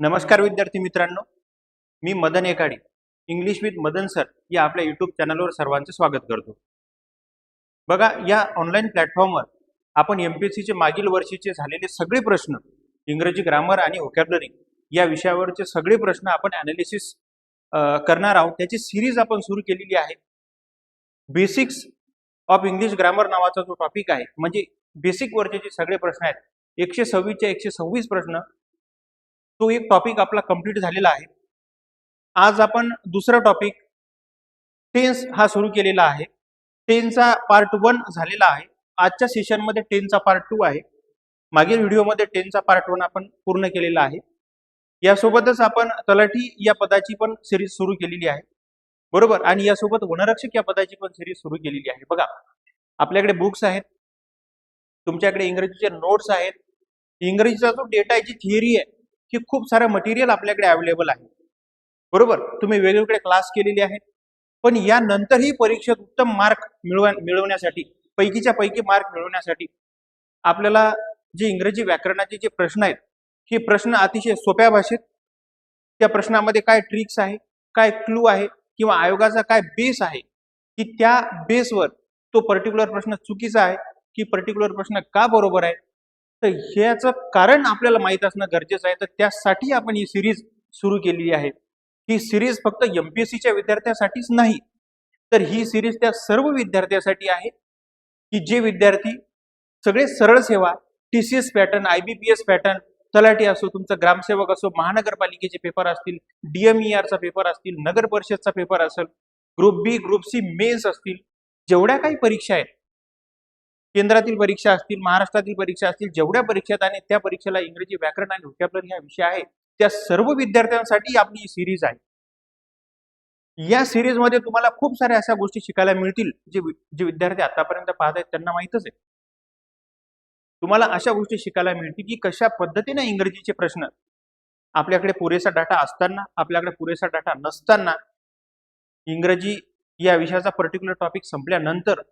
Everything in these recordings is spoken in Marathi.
नमस्कार विद्यार्थी मित्रांनो, मी Madan Ekade English with Madan sir या आपल्या यूट्यूब चॅनलवर सर्वांचे स्वागत करतो. बघा, या ऑनलाईन प्लॅटफॉर्मवर आपण एमपीएससीचे मागील वर्षीचे झालेले सगळे प्रश्न, इंग्रजी ग्रामर आणि व्होकॅब्युलरी या विषयावरचे सगळे प्रश्न आपण ॲनालिसिस करणार आहोत. त्याची सिरीज आपण सुरू केलेली आहे. बेसिक्स ऑफ इंग्लिश ग्रामर नावाचा जो टॉपिक आहे, म्हणजे बेसिक वरचे जे सगळे प्रश्न आहेत, 126 चे 126 प्रश्न, तो एक टॉपिक आपला कंप्लीट झालेला आहे. आज आपण दुसरा टॉपिक टेन्स हा सुरू केलेला आहे. टेन्सचा पार्ट 1 झालेला आहे. आजच्या सेशनमध्ये टेन्सचा पार्ट 2 आहे. मागील व्हिडिओमध्ये टेन्सचा पार्ट 1 आपण पूर्ण केलेला आहे. यासोबतच आपण तलाठी या पदाची पण सिरीज सुरू केलेली आहे, बरोबर. आणि यासोबत वनरक्षक या पदाची पण सिरीज सुरू केलेली आहे. बघा, आपल्याकडे बुक्स आहेत, तुमच्याकडे इंग्रजीचे नोट्स आहेत, इंग्रजीचा जो डेटा आहे, जी थिअरी आहे, ही खूप सारं मटेरियल आपल्याकडे अवेलेबल आहे, बरोबर. तुम्ही वेगवेगळे क्लास केलेले आहेत, पण यानंतरही परीक्षेत उत्तम मार्क मिळवण्यासाठी, पैकीच्या पैकी मार्क मिळवण्यासाठी आपल्याला जे इंग्रजी व्याकरणाचे जे प्रश्न आहेत, हे प्रश्न अतिशय सोप्या भाषेत, त्या प्रश्नामध्ये काय ट्रिक्स आहे, काय क्लू आहे, किंवा आयोगाचा काय बेस आहे, की त्या बेसवर तो पर्टिक्युलर प्रश्न चुकीचा आहे की पर्टिक्युलर प्रश्न का बरोबर आहे, तर ह्याचं कारण आपल्याला माहित असणं गरजेचं आहे. तर त्यासाठी आपण ही सिरीज सुरू केलेली आहे. ही सिरीज फक्त एमपीएससीच्या विद्यार्थ्यांसाठीच नाही, तर ही सिरीज त्या सर्व विद्यार्थ्यांसाठी आहे की जे विद्यार्थी सगळे सरळ सेवा, टीसीएस पॅटर्न, आयबीपीएस पॅटर्न, तलाठी असो, तुमचा ग्रामसेवक असो, महानगरपालिकेचे पेपर असतील, डीएमईआरचा पेपर असतील, नगर परिषदचा पेपर असेल, ग्रुप बी, ग्रुप सी मेन्स असतील, जेवढ्या काही परीक्षा आहेत, केंद्रातील परीक्षा असतील, महाराष्ट्रातील परीक्षा असतील, जेवढ्या परीक्षेत आणि त्या परीक्षेला इंग्रजी व्याकरण आणि व्होकॅब्युलरी हा विषय आहे, त्या सर्व विद्यार्थ्यांसाठी आपली ही सिरीज आहे. या सिरीज मध्ये तुम्हाला खूप साऱ्या अशा गोष्टी शिकायला मिळतील जे विद्यार्थी आतापर्यंत पाहत आहेत त्यांना माहितच आहे. तुम्हाला अशा गोष्टी शिकायला मिळतील की कशा पद्धतीने इंग्रजीचे प्रश्न आपल्याकडे पुरेसा डाटा असताना, आपल्याकडे पुरेसा डाटा नसताना, इंग्रजी या विषयाचा पर्टिक्युलर टॉपिक संपल्यानंतर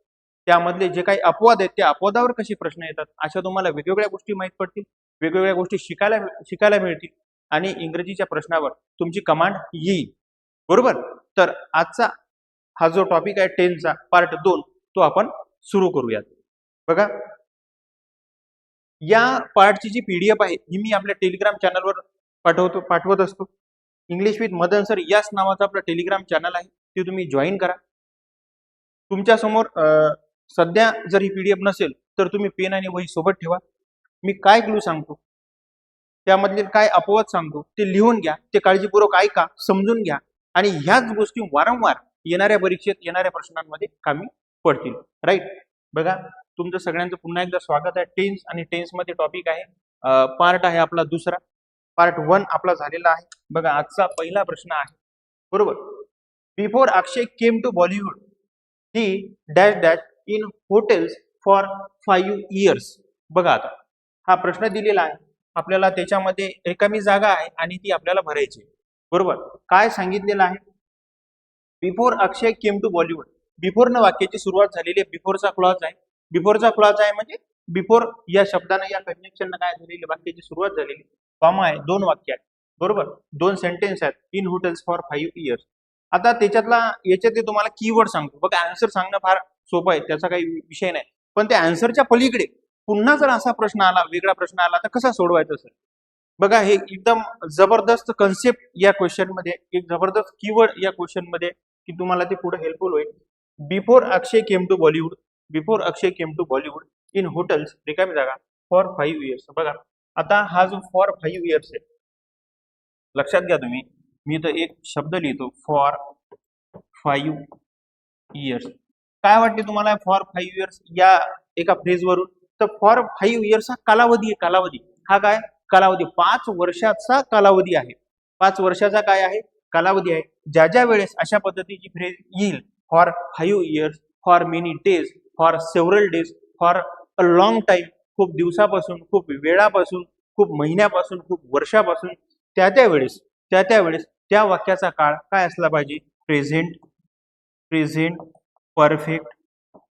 त्यामधले जे काही अपवाद आहेत त्या अपवादावर कसे प्रश्न येतात, अशा तुम्हाला वेगवेगळ्या गोष्टी माहीत पडतील, वेगवेगळ्या गोष्टी शिकायला मिळतील आणि इंग्रजीच्या प्रश्नावर तुमची कमांड येईल, बरोबर. तर आजचा हा जो टॉपिक आहे टेन्सचा पार्ट 2, तो आपण सुरू करूयात. बघा, या पार्टची जी पीडीएफ आहे ही मी आपल्या टेलिग्राम चॅनलवर पाठवत असतो. इंग्लिश विथ मदन सर याच नावाचा आपला टेलिग्राम चॅनल आहे, ते तुम्ही जॉईन करा. तुमच्या समोर सध्या जर ही पीडीएफ नसेल तर तुम्ही पेन आणि वही सोबत ठेवा. मी काय क्लू सांगतो, त्यामधले काय अपवाद सांगतो, ते लिहून घ्या, ते काळजीपूर्वक ऐका, समजून घ्या आणि ह्याच गोष्टी वारंवार येणाऱ्या परीक्षेत, येणाऱ्या प्रश्नांमध्ये कामी पडतील, राईट. बघा, तुमचं सगळ्यांचं पुन्हा एकदा स्वागत आहे. टेन्स आणि टेन्स मध्ये टॉपिक आहे, पार्ट आहे आपला दुसरा. पार्ट 1 आपला झालेला आहे. बघा, आजचा पहिला प्रश्न आहे, बरोबर. Before Akshay came to Bollywood he dash dash in hotels for 5 years. बघा, आता हा प्रश्न दिलेला आहे आपल्याला, त्याच्यामध्ये रिकामी जागा आहे आणि ती आपल्याला भरायची, बरोबर. काय सांगितलेलं आहे, before Akshay came to Bollywood. Before न वाक्याची सुरुवात झालेली आहे, बिफोरचा क्लॉज आहे. बिफोरचा क्लॉज आहे म्हणजे बिफोर या शब्दाने, या कंजंक्शन काय झालेली, वाक्याची सुरुवात झालेली, कॉमा आहे, 2 वाक्य आहेत, बरोबर, 2 सेंटेन्स आहेत. In hotels for 5 years. आता याच्यात तुम्हाला कीवर्ड सांगतो. बघा, आन्सर सांगणं फार सोपं आहे, त्याचा काही विषय नाही, पण त्या आन्सरच्या पलीकडे पुन्हा जर असा प्रश्न आला, वेगळा प्रश्न आला, तर कसा सोडवायचा सर. बघा, हे एकदम जबरदस्त कन्सेप्ट या क्वेश्चन मध्ये, एक जबरदस्त कीवर्ड या क्वेश्चन मध्ये, की तुम्हाला ते पुढे हेल्पफुल होईल. Before Akshay came to Bollywood, before Akshay came to Bollywood in hotels, रिकामी जागा, फॉर 5 years. बघा, आता हा जो फॉर 5 years आहे, लक्षात घ्या तुम्ही, मी तर एक शब्द लिहितो, फॉर 5 years. काय वाटते तुम्हाला फॉर 5 years या एका फ्रेजवरून, तर फॉर 5 years हा कालावधी आहे. कालावधी हा काय, कालावधी 5 वर्षाचा कालावधी आहे. 5 वर्षाचा काय आहे, कालावधी आहे. ज्या वेळेस अशा पद्धतीची फ्रेज येईल, for 5 years, for many days, for several days, for a long time, खूप दिवसापासून, खूप वेळापासून, खूप महिन्यापासून, खूप वर्षापासून, त्यावेळेस त्या वाक्याचा काळ काय असला पाहिजे, present, present perfect,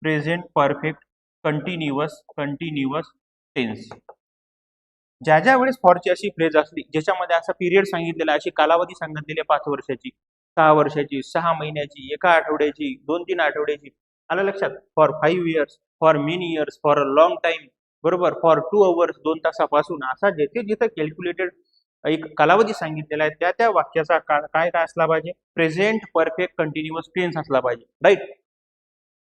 present perfect continuous tense. ज्या ज्या वेळेस फॉरची अशी फ्रेज असली ज्याच्यामध्ये असा पिरियड सांगितलेला अशी कालावधी सांगितलेली 5 वर्षाची, 6 वर्षाची, 6 महिन्याची, 1 आठवड्याची, 2-3 आठवड्याची, आलं लक्षात? For 5 years, for many years, for a long time, बरोबर, फॉर 2 अवर्स, 2 तासापासून, असा जिथे जिथे कॅल्क्युलेटेड एक कालावधी सांगितलेला आहे त्या त्या वाक्याचा काळ काय काय असला पाहिजे? प्रेझेंट परफेक्ट कंटिन्युअस टेन्स असला पाहिजे, राईट?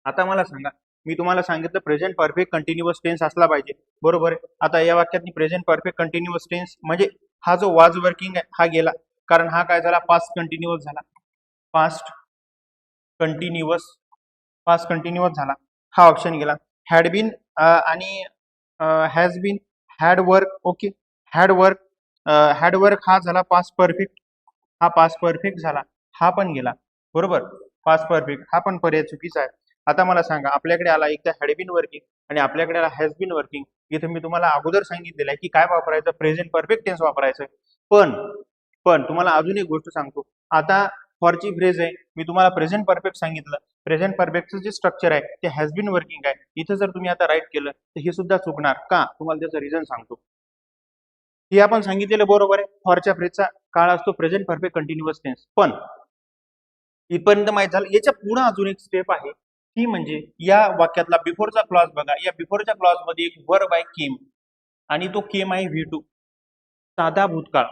आता मला सांगा, मी तुम्हाला सांगितलं प्रेझेंट परफेक्ट कंटिन्युअस टेन्स असला पाहिजे, बरोबर आहे? आता या वाक्यात प्रेझेंट परफेक्ट कंटिन्युअस टेन्स म्हणजे हा जो वाज वर्किंग आहे हा गेला, कारण हा काय झाला? पास्ट कंटिन्युअस झाला, पास्ट कंटिन्युअस, पास्ट कंटिन्युअस झाला, हा ऑप्शन गेला. हॅड बीन आणि has been, had work, okay, had work, had work हा झाला पास्ट परफेक्ट, हा पास्ट परफेक्ट झाला, हा पण गेला, बरोबर? पास्ट परफेक्ट हा पण पर्याय चुकीचा आहे. आता मला सांगा, आपल्याकडे आला एक तर हॅड बीन वर्किंग आणि आपल्याकडे आला हॅज बीन वर्किंग. इथे मी तुम्हाला अगोदर सांगितलेलं आहे की काय वापरायचं? प्रेझेंट परफेक्ट टेन्स वापरायचं. पण तुम्हाला अजून एक गोष्ट सांगतो. आता फॉरची फ्रेज आहे, मी तुम्हाला प्रेझेंट परफेक्ट सांगितलं. प्रेझेंट परफेक्टचं जे स्ट्रक्चर आहे ते हॅज बीन वर्किंग आहे. इथं जर तुम्ही आता राईट केलं तर हे सुद्धा चुकणार का? तुम्हाला त्याचं रिझन सांगतो. हे आपण सांगितलेलं बरोबर आहे, फॉरच्या फ्रेजचा काळ असतो प्रेझेंट परफेक्ट कंटिन्युअस टेन्स. पण इथपर्यंत माहित झालं. याच्या पुढे अजून एक स्टेप आहे, ती म्हणजे या वाक्यातला बिफोरचा क्लॉज बघा. या बिफोरच्या क्लॉज मध्ये एक वर्ब आहे केम, आणि तो केम आहे V2, साधा भूतकाळ.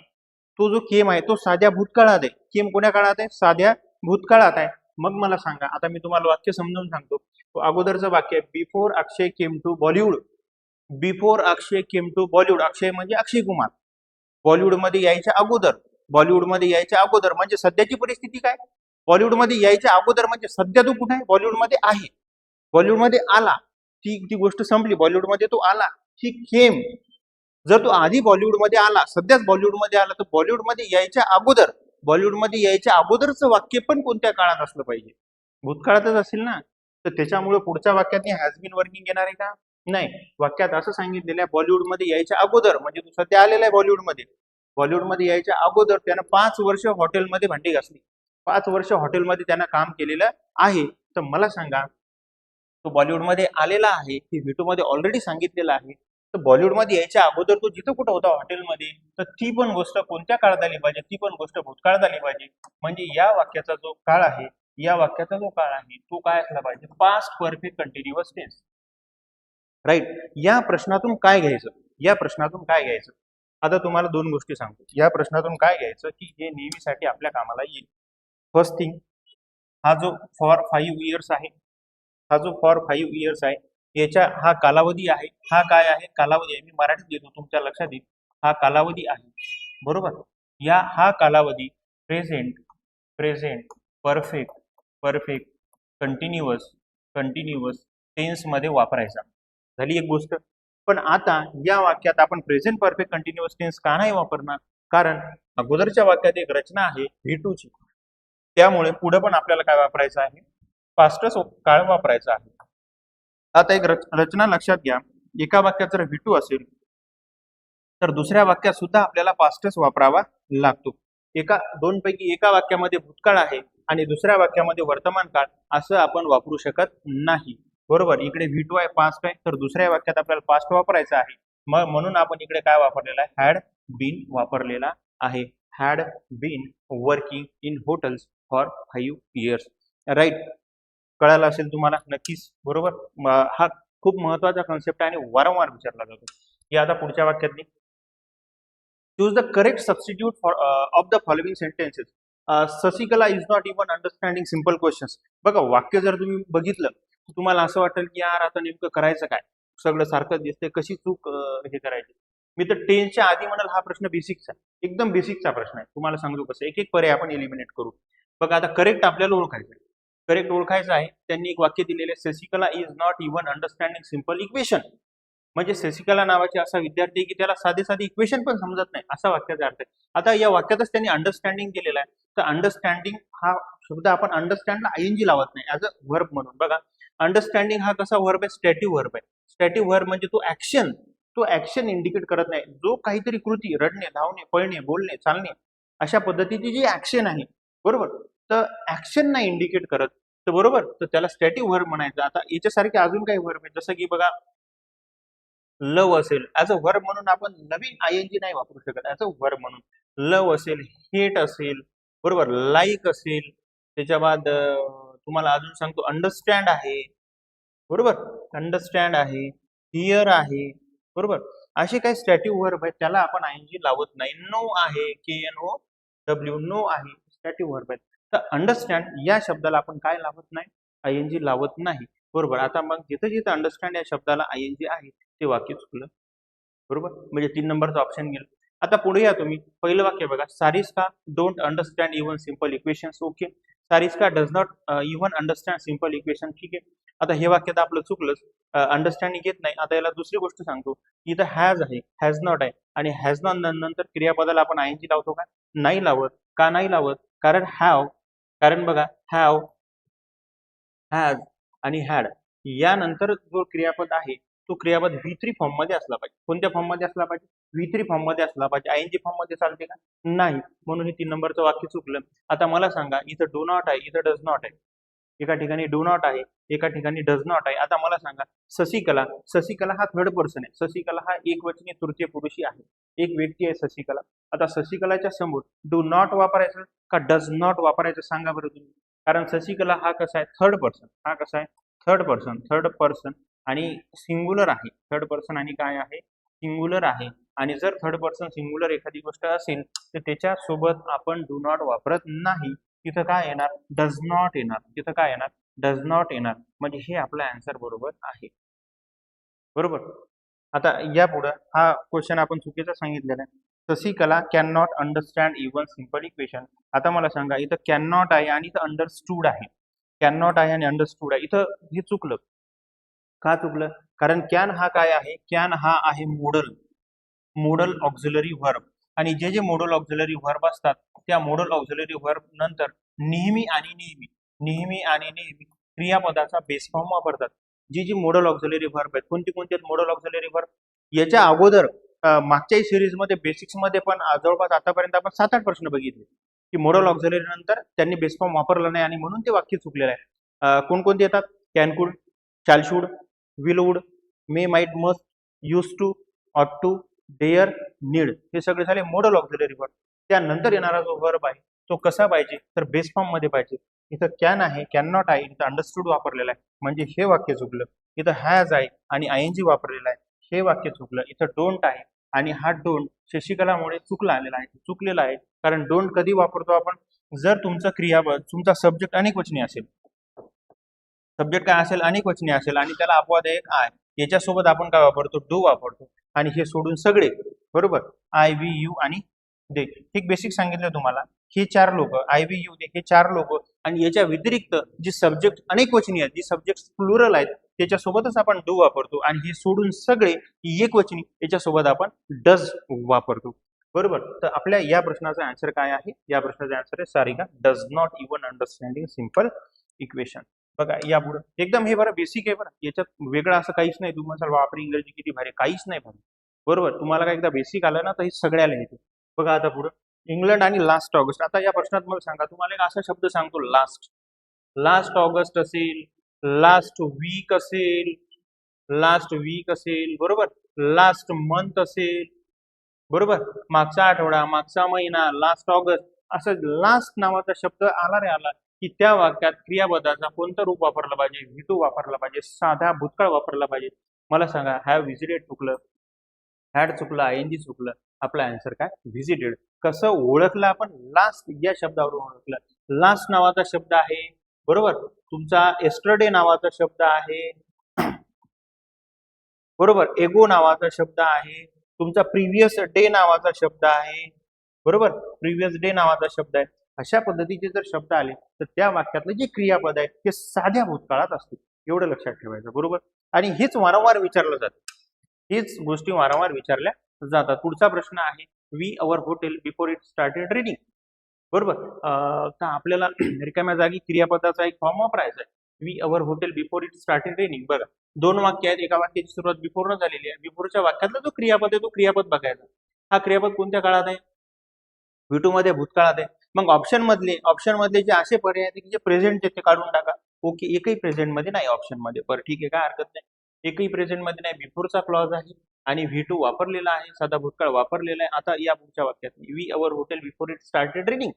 तो जो केम आहे तो साध्या भूतकाळात आहे. केम कोण्या काळात आहे? साध्या भूतकाळात आहे. मग मला सांगा, आता मी तुम्हाला वाक्य समजावून सांगतो. अगोदरचं वाक्य आहे, before Akshay came to Bollywood. Before Akshay came to Bollywood. Akshay म्हणजे अक्षय कुमार. बॉलिवूडमध्ये यायच्या अगोदर, बॉलिवूडमध्ये यायच्या अगोदर म्हणजे सध्याची परिस्थिती काय? बॉलिवूडमध्ये यायच्या अगोदर म्हणजे सध्या तो कुठे आहे? बॉलिवूडमध्ये आहे. बॉलिवूडमध्ये आला, ती गोष्ट संपली. बॉलिवूडमध्ये तो आला, ही केम. जर तो आधी बॉलिवूडमध्ये आला, सध्याच बॉलिवूडमध्ये आला, तर बॉलिवूडमध्ये यायच्या अगोदर, बॉलिवूडमध्ये यायच्या अगोदरचं वाक्य पण कोणत्या काळात असलं पाहिजे? भूतकाळातच असेल ना. तर त्याच्यामुळे पुढच्या वाक्यात हॅज बीन वर्किंग येणार आहे का? नाही. वाक्यात असं सांगितलेलं आहे, बॉलिवूडमध्ये यायच्या अगोदर, म्हणजे तो सध्या आलेला आहे बॉलिवूडमध्ये. बॉलिवूडमध्ये यायच्या अगोदर त्यानं 5 वर्ष हॉटेलमध्ये भांडी घासली, 5 वर्ष हॉटेलमध्ये त्यानं काम केलेलं आहे. तर मला सांगा, तो बॉलिवूडमध्ये आलेला आहे, की V2 मध्ये ऑलरेडी सांगितलेलं आहे. तर बॉलिवूडमध्ये यायच्या अगोदर तो जिथं कुठं होता हॉटेलमध्ये, तर ती पण गोष्ट कोणत्या काळात आली पाहिजे? ती पण गोष्ट भूतकाळात आली पाहिजे. म्हणजे या वाक्याचा जो काळ आहे, या वाक्याचा जो काळ आहे तो काय असला पाहिजे? Past perfect continuous tense, right? या प्रश्नातून काय घ्यायचं? या प्रश्नातून काय घ्यायचं? आता तुम्हाला 2 गोष्टी सांगतो. या प्रश्नातून काय घ्यायचं की हे नेहमीसाठी आपल्या कामाला येईल. फर्स्ट थिंग, हा जो फॉर 5 इयर्स आहे, हा जो फॉर 5 इयर्स आहे, याच्या हा कालावधी आहे. हा काय आहे? कालावधी आहे. मी मराठीत देतो, तुमच्या लक्षात येईल. हा कालावधी आहे, बरोबर? हा कालावधी present, present perfect, perfect continuous, continuous tense मध्ये वापरायचा. झाली एक गोष्ट. पण आता या वाक्यात आपण प्रेझेंट परफेक्ट कंटिन्युअस टेन्स का नाही वापरणार? कारण अगोदरच्या वाक्यात एक रचना आहे V2 ची, त्यामुळे पुढे पण आपल्याला काय वापरायचं आहे? पास्टच काळ वापरायचा आहे. आता एक रचना लक्षात घ्या. एका वाक्यात जर V2 असेल तर दुसऱ्या वाक्यात सुद्धा आपल्याला पास्टच वापरावा लागतो. दोन पैकी एका वाक्यामध्ये भूतकाळ आहे आणि दुसऱ्या वाक्यामध्ये वर्तमान काळ, असं आपण वापरू शकत नाही, बरोबर? इकडे V2 आहे, पास्ट आहे, तर दुसऱ्या वाक्यात आपल्याला पास्ट वापरायचं आहे. मग म्हणून आपण इकडे काय वापरलेला आहे? हॅड बीन वापरलेला आहे. Had been working in hotels for 5 years, right? कळालं असेल तुम्हाला नक्कीच, बरोबर? हा खूप महत्वाचा कन्सेप्ट आहे आणि वारंवार विचारला जातो. हे आता पुढच्या वाक्यातली, choose the correct substitute for of the following sentences. Shashikala is not even understanding simple questions. बघा, वाक्य जर तुम्ही बघितलं तर तुम्हाला असं वाटेल की यार आता नेमकं करायचं काय, सगळं सारखं दिसतंय, कशी चूक हे करायची. मी तर टेन्सच्या आधी म्हणाल हा प्रश्न बेसिकचा, एकदम बेसिकचा प्रश्न आहे. तुम्हाला सांगू कसं, एक एक पर्याय आपण एलिमिनेट करू. बघा, आता करेक्ट आपल्याला ओळखायचं आहे. करेक्ट ओळखायचं आहे. त्यांनी एक वाक्य दिलेलं आहे, Shashikala is not even understanding simple equation. म्हणजे शशिकला नावाचे असा विद्यार्थी की त्याला साधे साधे इक्वेशन पण समजत नाही, असा वाक्याचा अर्थ आहे. आता या वाक्यातच त्यांनी अंडरस्टँडिंग केलेला आहे. तर अंडरस्टँडिंग हा शब्द आपण अंडरस्टँडला ING लावत नाही, ऍज अ व्हर्ब म्हणून. बघा, अंडरस्टँडिंग हा कसा व्हर्ब आहे? स्टॅटिव्ह व्हर्ब आहे. स्टॅटिव्ह व्हर्ब म्हणजे तो ऍक्शन इंडिकेट करत नाही. जो काहीतरी कृती, रडणे, धावणे, पळणे, बोलणे, चालणे, अशा पद्धतीची जी ऍक्शन आहे, बरोबर, तर ऍक्शन नाही इंडिकेट करत, तर बरोबर, तर त्याला स्टॅटिव्ह व्हर्ब म्हणायचं. आता याच्यासारखे अजून काही व्हर्ब आहे, जसं की बघा, लव असेल ऍज अ वर्ब म्हणून आपण नवीन आयएनजी नाही वापरू शकत, ऍज अ वर्ब म्हणून लव असेल, हेट असेल, बरोबर, लाईक असेल, त्याच्या बाद तुम्हाला अजून सांगतो अंडरस्टँड आहे, बरोबर, अंडरस्टँड आहे, हिअर आहे, बरोबर. असे काही स्टॅटिव्ह वर्ब आहेत त्याला आपण आयएनजी लावत नाही. नो आहे, KNOW, नो आहे, स्टॅटिव्ह वर्ब आहेत. तर अंडरस्टँड या शब्दाला आपण काय लावत नाही, आयएनजी लावत नाही, बरोबर. आता मग जिथं जिथं अंडरस्टँड या शब्दाला आयएनजी आहे ते वाक्य चुकलं, बरोबर. म्हणजे 3 नंबरचा ऑप्शन गेलं. आता पुढे या तुम्ही, पहिलं वाक्य बघा, Sariska don't understand even simple equations. Okay, Sariska does not even understand simple equation. ठीक आहे. आता हे वाक्य तर आपलं चुकलंच, अंडरस्टँडिंग येत नाही. आता याला दुसरी गोष्ट सांगतो, इथं हॅज आहे, हॅज नॉट आहे, आणि हॅज नॉट नंतर क्रियापदाला आपण आयएनजी लावतो का? नाही लावत. का नाही लावत? कारण हॅव, कारण बघा हॅव, हॅज आणि हॅड यानंतर जो क्रियापद आहे तो क्रियापद V3 फॉर्म मध्ये असला पाहिजे. कोणत्या फॉर्म मध्ये असला पाहिजे? V3 फॉर्म मध्ये असला पाहिजे. आयएनजी फॉर्म मध्ये चालते का? नाही. म्हणून हे 3 नंबरचं वाक्य चुकलं. आता मला सांगा, इथं डू नॉट आहे, इथं डज नॉट आहे. एका ठिकाणी डू नॉट आहे, एका ठिकाणी डज नॉट आहे. आता मला सांगा, शशिकला, शशिकला हा थर्ड पर्सन आहे. शशिकला हा एकवचनी तृतीय पुरुषी आहे, एक व्यक्ती आहे शशिकला. आता शशिकलाच्या समोर डू नॉट वापरायचं का डज नॉट वापरायचं सांगा बरं तुम्ही. कारण शशिकला हा कसा आहे? Third person. हा कसा आहे? Third person. थर्ड पर्सन आणि सिंग्युलर आहे. थर्ड पर्सन आणि काय आहे? सिंग्युलर आहे. आणि जर थर्ड पर्सन सिंग्युलर एखादी गोष्ट असेल तर त्याच्यासोबत आपण डू नॉट वापरत नाही. तिथं काय येणार? डज नॉट येणार. तिथं काय येणार? डज नॉट येणार. म्हणजे हे आपला आन्सर बरोबर आहे, बरोबर. आता या पुढे हा क्वेश्चन आपण चुकीचा सांगितलेला आहे. Shashikala can not understand even simple equation. आता मला सांगा, इथं कॅन नॉट आहे आणि इथं अंडरस्टूड आहे. कॅन नॉट आहे आणि अंडरस्टूड आहे, इथं हे चुकलं. का चुकलं? कारण कॅन हा काय आहे? कॅन हा आहे मोडल, मोडल ऑक्झिलरी व्हर्ब. आणि जे जे मोडल ऑक्झिलरी व्हर्ब असतात त्या मोडल ऑक्झिलरी व्हर्ब नंतर नेहमी आणि नेहमी, नेहमी आणि नेहमी क्रियापदाचा बेस फॉर्म वापरतात. जी जी मोडल ऑक्झिलरी व्हर्ब आहेत, कोणती कोणती आहेत मोडल ऑक्झिलरी व्हर्ब? याच्या अगोदर मागच्याही सिरीज मध्ये बेसिक्स मध्ये पण जवळपास आतापर्यंत आपण 7-8 प्रश्न बघितले की मोडल ऑक्झिलरी नंतर त्यांनी बेस फॉर्म वापरला नाही आणि म्हणून ते वाक्य चुकलेलं आहे. कोणकोणते येतात? Can, could, shall, should, will, would, may, might, must, use to, ought to, dare, need. हे सगळे झाले मोडल ऑक्झिलरी वर्ब. त्यानंतर येणारा जो वर्ब आहे तो कसा पाहिजे? तर बेस फॉर्म मध्ये पाहिजे. इथं कॅन आहे, कॅन नॉट आहे, इथं अंडरस्टूड वापरलेला आहे, म्हणजे हे वाक्य चुकलं. इथं हॅज आहे आणि आयएनजी वापरलेला आहे, हे वाक्य चुकलं. इथं डोंट आहे आणि हा डोंट शशिकलामुळे चुकला आलेला आहे, चुकलेला आहे. कारण डोंट कधी वापरतो आपण? जर तुमचं क्रियापद, तुमचा सब्जेक्ट अनेक वचनी असेल, सब्जेक्ट काय असेल? अनेक वचनी असेल आणि त्याला अपवाद एक आय, याच्यासोबत आपण काय वापरतो? डू वापरतो. आणि हे सोडून सगळे, बरोबर, आय, वी, यू आणि दे. एक बेसिक सांगितलं तुम्हाला, हे 4 लोक, आय, वी, यू, दे, हे 4 लोक आणि याच्या व्यतिरिक्त जी सब्जेक्ट अनेक वचनी आहेत, जी सब्जेक्ट प्लुरल आहेत, त्याच्यासोबतच आपण डू वापरतो. आणि हे सोडून सगळे एक वचनी, याच्यासोबत आपण डज वापरतो, बरोबर. तर आपल्या या प्रश्नाचा आन्सर काय आहे? या प्रश्नाचा आन्सर आहे Sarika does not even understanding simple equation. बघा या पुढे एकदम हे बरं बेसिक आहे, बरं, याच्यात वेगळं असं काहीच नाही. तुम्हाला बापरे इंग्रजी किती भारी, काहीच नाही भारी, बरोबर. तुम्हाला काय एकदा बेसिक आलं ना तर हे सगळ्याला येते. बघा आता पुढे, इंग्लंड आणि लास्ट ऑगस्ट. आता या प्रश्नात मला सांगा, तुम्हाला एक असा शब्द सांगतो लास्ट, लास्ट ऑगस्ट असेल, लास्ट वीक असेल, लास्ट वीक असेल, बरोबर, लास्ट मंथ असेल, बरोबर, मागचा आठवडा, मागचा महिना, लास्ट ऑगस्ट, असं लास्ट नावाचा शब्द आला रे आला की त्या वाक्यात क्रियापदाचा कोणतं रूप वापरलं पाहिजे? V2 वापरला पाहिजे, साधा भूतकाळ वापरला पाहिजे. मला सांगा, हॅव व्हिजिटेड चुकलं, हॅड चुकलं, आयएनजी चुकलं. आपला आन्सर काय? व्हिजिटेड. कसं ओळखलं आपण? लास्ट या शब्दावरून ओळखलं. लास्ट नावाचा शब्द आहे, बरोबर, तुमचा एस्टरडे नावाचा शब्द आहे, बरोबर, एगो नावाचा शब्द आहे, तुमचा प्रिव्हियस डे नावाचा शब्द आहे, बरोबर, प्रिव्हियस डे नावाचा शब्द आहे. अशा पद्धतीचे जर शब्द आले तर त्या वाक्यातलं जे क्रियापद आहे ते साध्या भूतकाळात असते, एवढं लक्षात ठेवायचं, बरोबर. आणि हेच वारंवार विचारलं जातं, हेच गोष्टी वारंवार विचारल्या जातात. पुढचा प्रश्न आहे, we our hotel before it started raining, बरोबर. तर आपल्याला रिकाम्या जागी क्रियापदाचा एक फॉर्म वापरायचा आहे. We our hotel before it started raining. बघा 2 वाक्य आहेत, एका वाक्याची सुरुवात बिफोर न झालेली आहे. बिफोरच्या वाक्यातला जो क्रियापद आहे तो क्रियापद बघायचा. हा क्रियापद कोणत्या काळात आहे? V2 मध्ये भूतकाळात आहे. मग ऑप्शन मधले जे असे पर्याय आहेत की जे प्रेझेंट ते काढून टाका. ओके, एकही प्रेझेंट मध्ये नाही ऑप्शन मध्ये, बरं ठीक आहे, काय हरकत नाही. एकही प्रेझेंट मध्ये नाही, बिफोरचा क्लॉज आहे, आणि V2 वापरलेला आहे, साधा भूतकाळ वापरलेला आहे. आता या पुढच्या वाक्यात we our hotel before it started raining.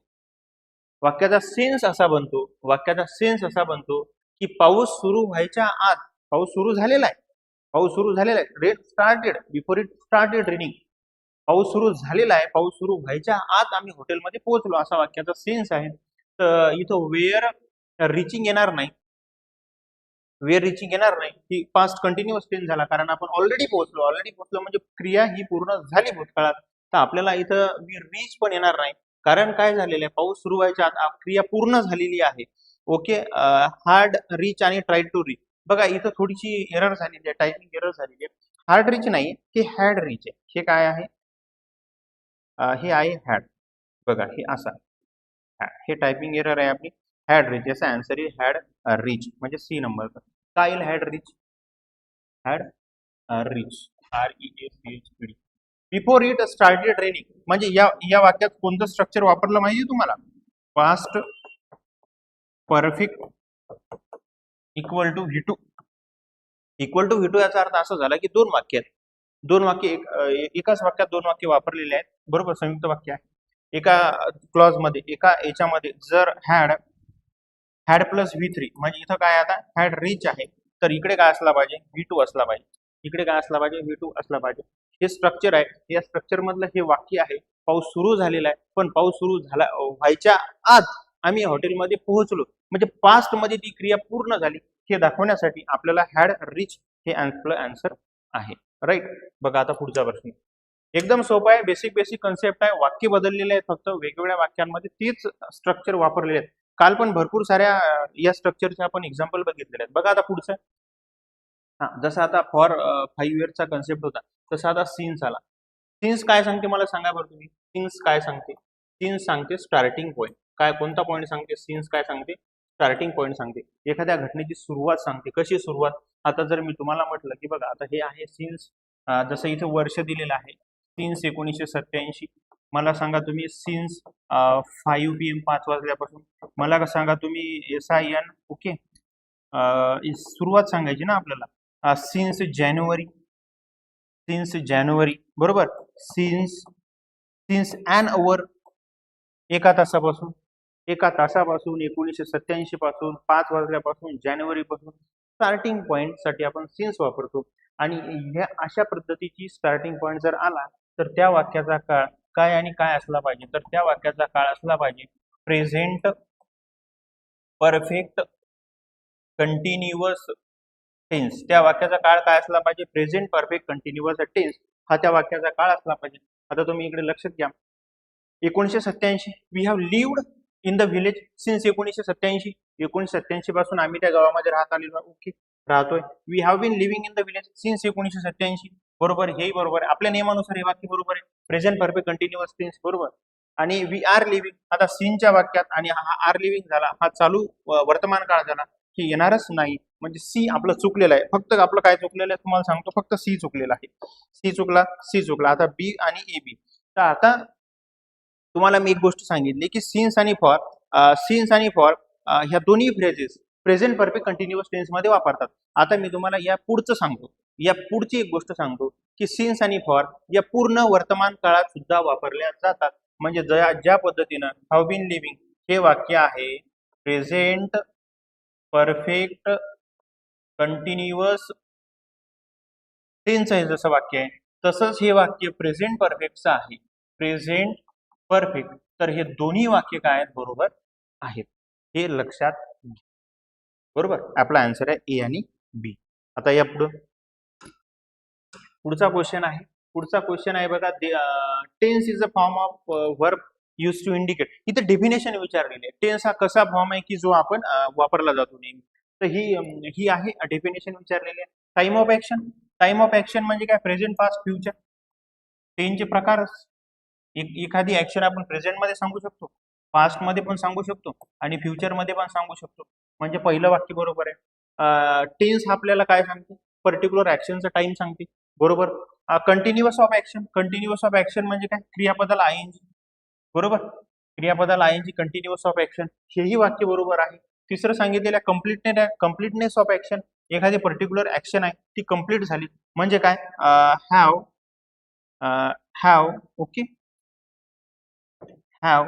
वाक्याचा सेन्स असा बनतो की पाऊस सुरू व्हायच्या आत, पाऊस सुरू झालेला आहे, rain started before it started raining. पाऊस सुरू झालेला आहे, पाऊस सुरू व्हायच्या आत आम्ही हॉटेलमध्ये पोहोचलो, असा वाक्याचा सेन्स आहे. तर इथं वेअर रिचिंग येणार नाही, ही पास्ट कंटिन्युअस टेन्स झाला, कारण आपण ऑलरेडी पोहोचलो म्हणजे क्रिया ही पूर्ण झाली भूतकाळात. तर आपल्याला इथं वी रीच पण येणार नाही, कारण काय झालेलं आहे, पाऊस सुरू व्हायच्या आत क्रिया पूर्ण झालेली आहे. ओके, हार्ड रीच आणि ट्राय टू रीच. बघा इथं थोडीशी एरर झालेली आहे, टायपिंग एरर झालेली आहे. हार्ड रीच नाही, हे हॅड रीच आहे. हे काय आहे, हे आहे हॅड. बघा हे असा, हे टायपिंग एरर आहे आपली. हॅड रीच, याचा आन्सर इज हॅड रीच, म्हणजे सी नंबर. काय येईल had reach, REACHED. Before it started raining, म्हणजे या वाक्यात कोणतं स्ट्रक्चर वापरलं माहिती तुम्हाला, past perfect equal to V2. याचा अर्थ असा झाला की दोन वाक्य एकाच वाक्यात दोन वाक्य वापरलेले आहेत, बरोबर, संयुक्त वाक्य आहे. एका क्लॉज मध्ये, एका याच्यामध्ये जर हॅड प्लस V3, म्हणजे इथं काय आता हॅड रीच आहे, तर इकडे काय असला पाहिजे, V2 असला पाहिजे. V2 असला पाहिजे. हे स्ट्रक्चर आहे, या स्ट्रक्चर मधलं हे वाक्य आहे. पाऊस सुरू झालेला आहे, पण पाऊस सुरू व्हायच्या आत आम्ही हॉटेलमध्ये पोहोचलो, म्हणजे पास्ट मध्ये ती क्रिया पूर्ण झाली हे दाखवण्यासाठी आपल्याला हॅड रीच हे आन्सर आहे. राईट. बघा आता पुढचा प्रश्न एकदम सोपा आहे, बेसिक कन्सेप्ट आहे. वाक्य बदललेले आहेत, फक्त वेगवेगळ्या वाक्यांमध्ये तेच स्ट्रक्चर वापरलेले आहेत. काल पण भरपूर साऱ्या या स्ट्रक्चरचे आपण एक्झाम्पल बघितलेले आहेत. बघा आता पुढचं, जसं आता फॉर 5 इयर्सचा कन्सेप्ट होता, तसा आता सिन्स आला. सिन्स काय सांगते मला सांगा बरं तुम्ही, सिन्स काय सांगते? सिन्स सांगते स्टार्टिंग पॉईंट. काय, कोणता पॉईंट सांगते? सिन्स काय सांगते? स्टार्टिंग पॉईंट सांगते. एखाद्या घटनेची सुरुवात सांगते. कशी सुरुवात? आता जर मी तुम्हाला म्हटलं की बघा आता हे आहे सिन्स, जसं इथे वर्ष दिलेलं आहे सिन्स 1987. मला सांगा तुम्ही सिन्स 5 PM 5 वाजल्यापासून. मला सांगा तुम्ही SIN. ओके, सुरुवात सांगायची ना आपल्याला. सिन्स जानेवारी, बरोबर. सिन्स अन अवर, एका तासापासून 1987 पासून, 5 वाजल्यापासून, जानेवारी पासून. स्टार्टिंग पॉइंट साठी आपण सिन्स वापरतो. आणि ह्या अशा पद्धतीची स्टार्टिंग पॉइंट जर आला तर त्या वाक्याचा काळ काय आणि काय असला पाहिजे, तर त्या वाक्याचा काळ असला पाहिजे प्रेझेंट परफेक्ट कंटिन्युअस टेन्स. त्या वाक्याचा काळ काय असला पाहिजे? प्रेझेंट परफेक्ट कंटिन्युअस टेन्स हा त्या वाक्याचा काळ असला पाहिजे. आता तुम्ही इकडे लक्षात घ्या, 1987 we have lived in the village since 1987 पासून आम्ही त्या गावामध्ये राहतोय. We have been living in the village since 1987, बरोबर. हेही बरोबर आहे, आपल्या नियमानुसार हे वाक्य बरोबर आहे. प्रेझेंट परफेक्ट कंटिन्युअस टेन्स, बरोबर. आणि वी आर लिव्हिंग, आता सिनच्या वाक्यात आणि हा आर लिव्हिंग झाला, हा चालू वर्तमान काळ झाला, की येणारच नाही. म्हणजे सी आपलं चुकलेलं आहे. फक्त आपलं काय चुकलेलं आहे तुम्हाला सांगतो, फक्त सी चुकलेला आहे. सी चुकला. आता बी आणि ए बी. तर आता तुम्हाला मी एक गोष्ट सांगितली की सिन्स आणि फॉर ह्या दोन्ही phrases present perfect continuous tense मध्ये वापरतात. आता मी तुम्हाला या पुढची एक गोष्ट सांगतो की सिन्स आणि फॉर या पूर्ण वर्तमान काळात सुद्धा वापरल्या जातात. म्हणजे ज्या पद्धतीनं हॅव बीन लिव्हिंग हे वाक्य आहे प्रेझेंट परफेक्ट कंटिन्युअस टेन्स आहे जसं वाक्य आहे, तसंच हे वाक्य प्रेझेंट परफेक्टचं आहे, प्रेझेंट परफेक्ट. तर हे दोन्ही वाक्य काय आहेत? बरोबर आहेत. हे लक्षात घ्या, बरोबर. आपला आन्सर आहे ए आणि बी. आता या पुढचा क्वेश्चन आहे बघा, tense is a form of verb use to indicate. इथे डेफिनेशन विचारलेली आहे. टेन्स हा कसा फॉर्म आहे की जो आपण वापरला जातो नेहमी. तर ही आहे डेफिनेशन विचारलेली आहे. टाइम ऑफ ऍक्शन म्हणजे काय? Present, past, future. टेन्सचे प्रकार, एखादी ऍक्शन आपण प्रेझेंट मध्ये सांगू शकतो, पास्ट मध्ये पण सांगू शकतो आणि फ्युचर मध्ये पण सांगू शकतो. म्हणजे पहिलं वाक्य बरोबर आहे. टेन्स आपल्याला काय सांगते? पर्टिक्युलर ऍक्शनचा टाइम सांगते, बरोबर. कंटिन्युअस ऑफ ऍक्शन म्हणजे काय? क्रियापदाला ING, बरोबर. क्रियापदाला ING, कंटिन्युअस ऑफ ऍक्शन, हेही वाक्य बरोबर आहे. तिसरं सांगितलेलं कम्प्लीटनेस ऑफ ऍक्शन, एखादी पर्टिक्युलर ऍक्शन आहे ती कंप्लीट झाली म्हणजे काय, हॅव ओके, हॅव,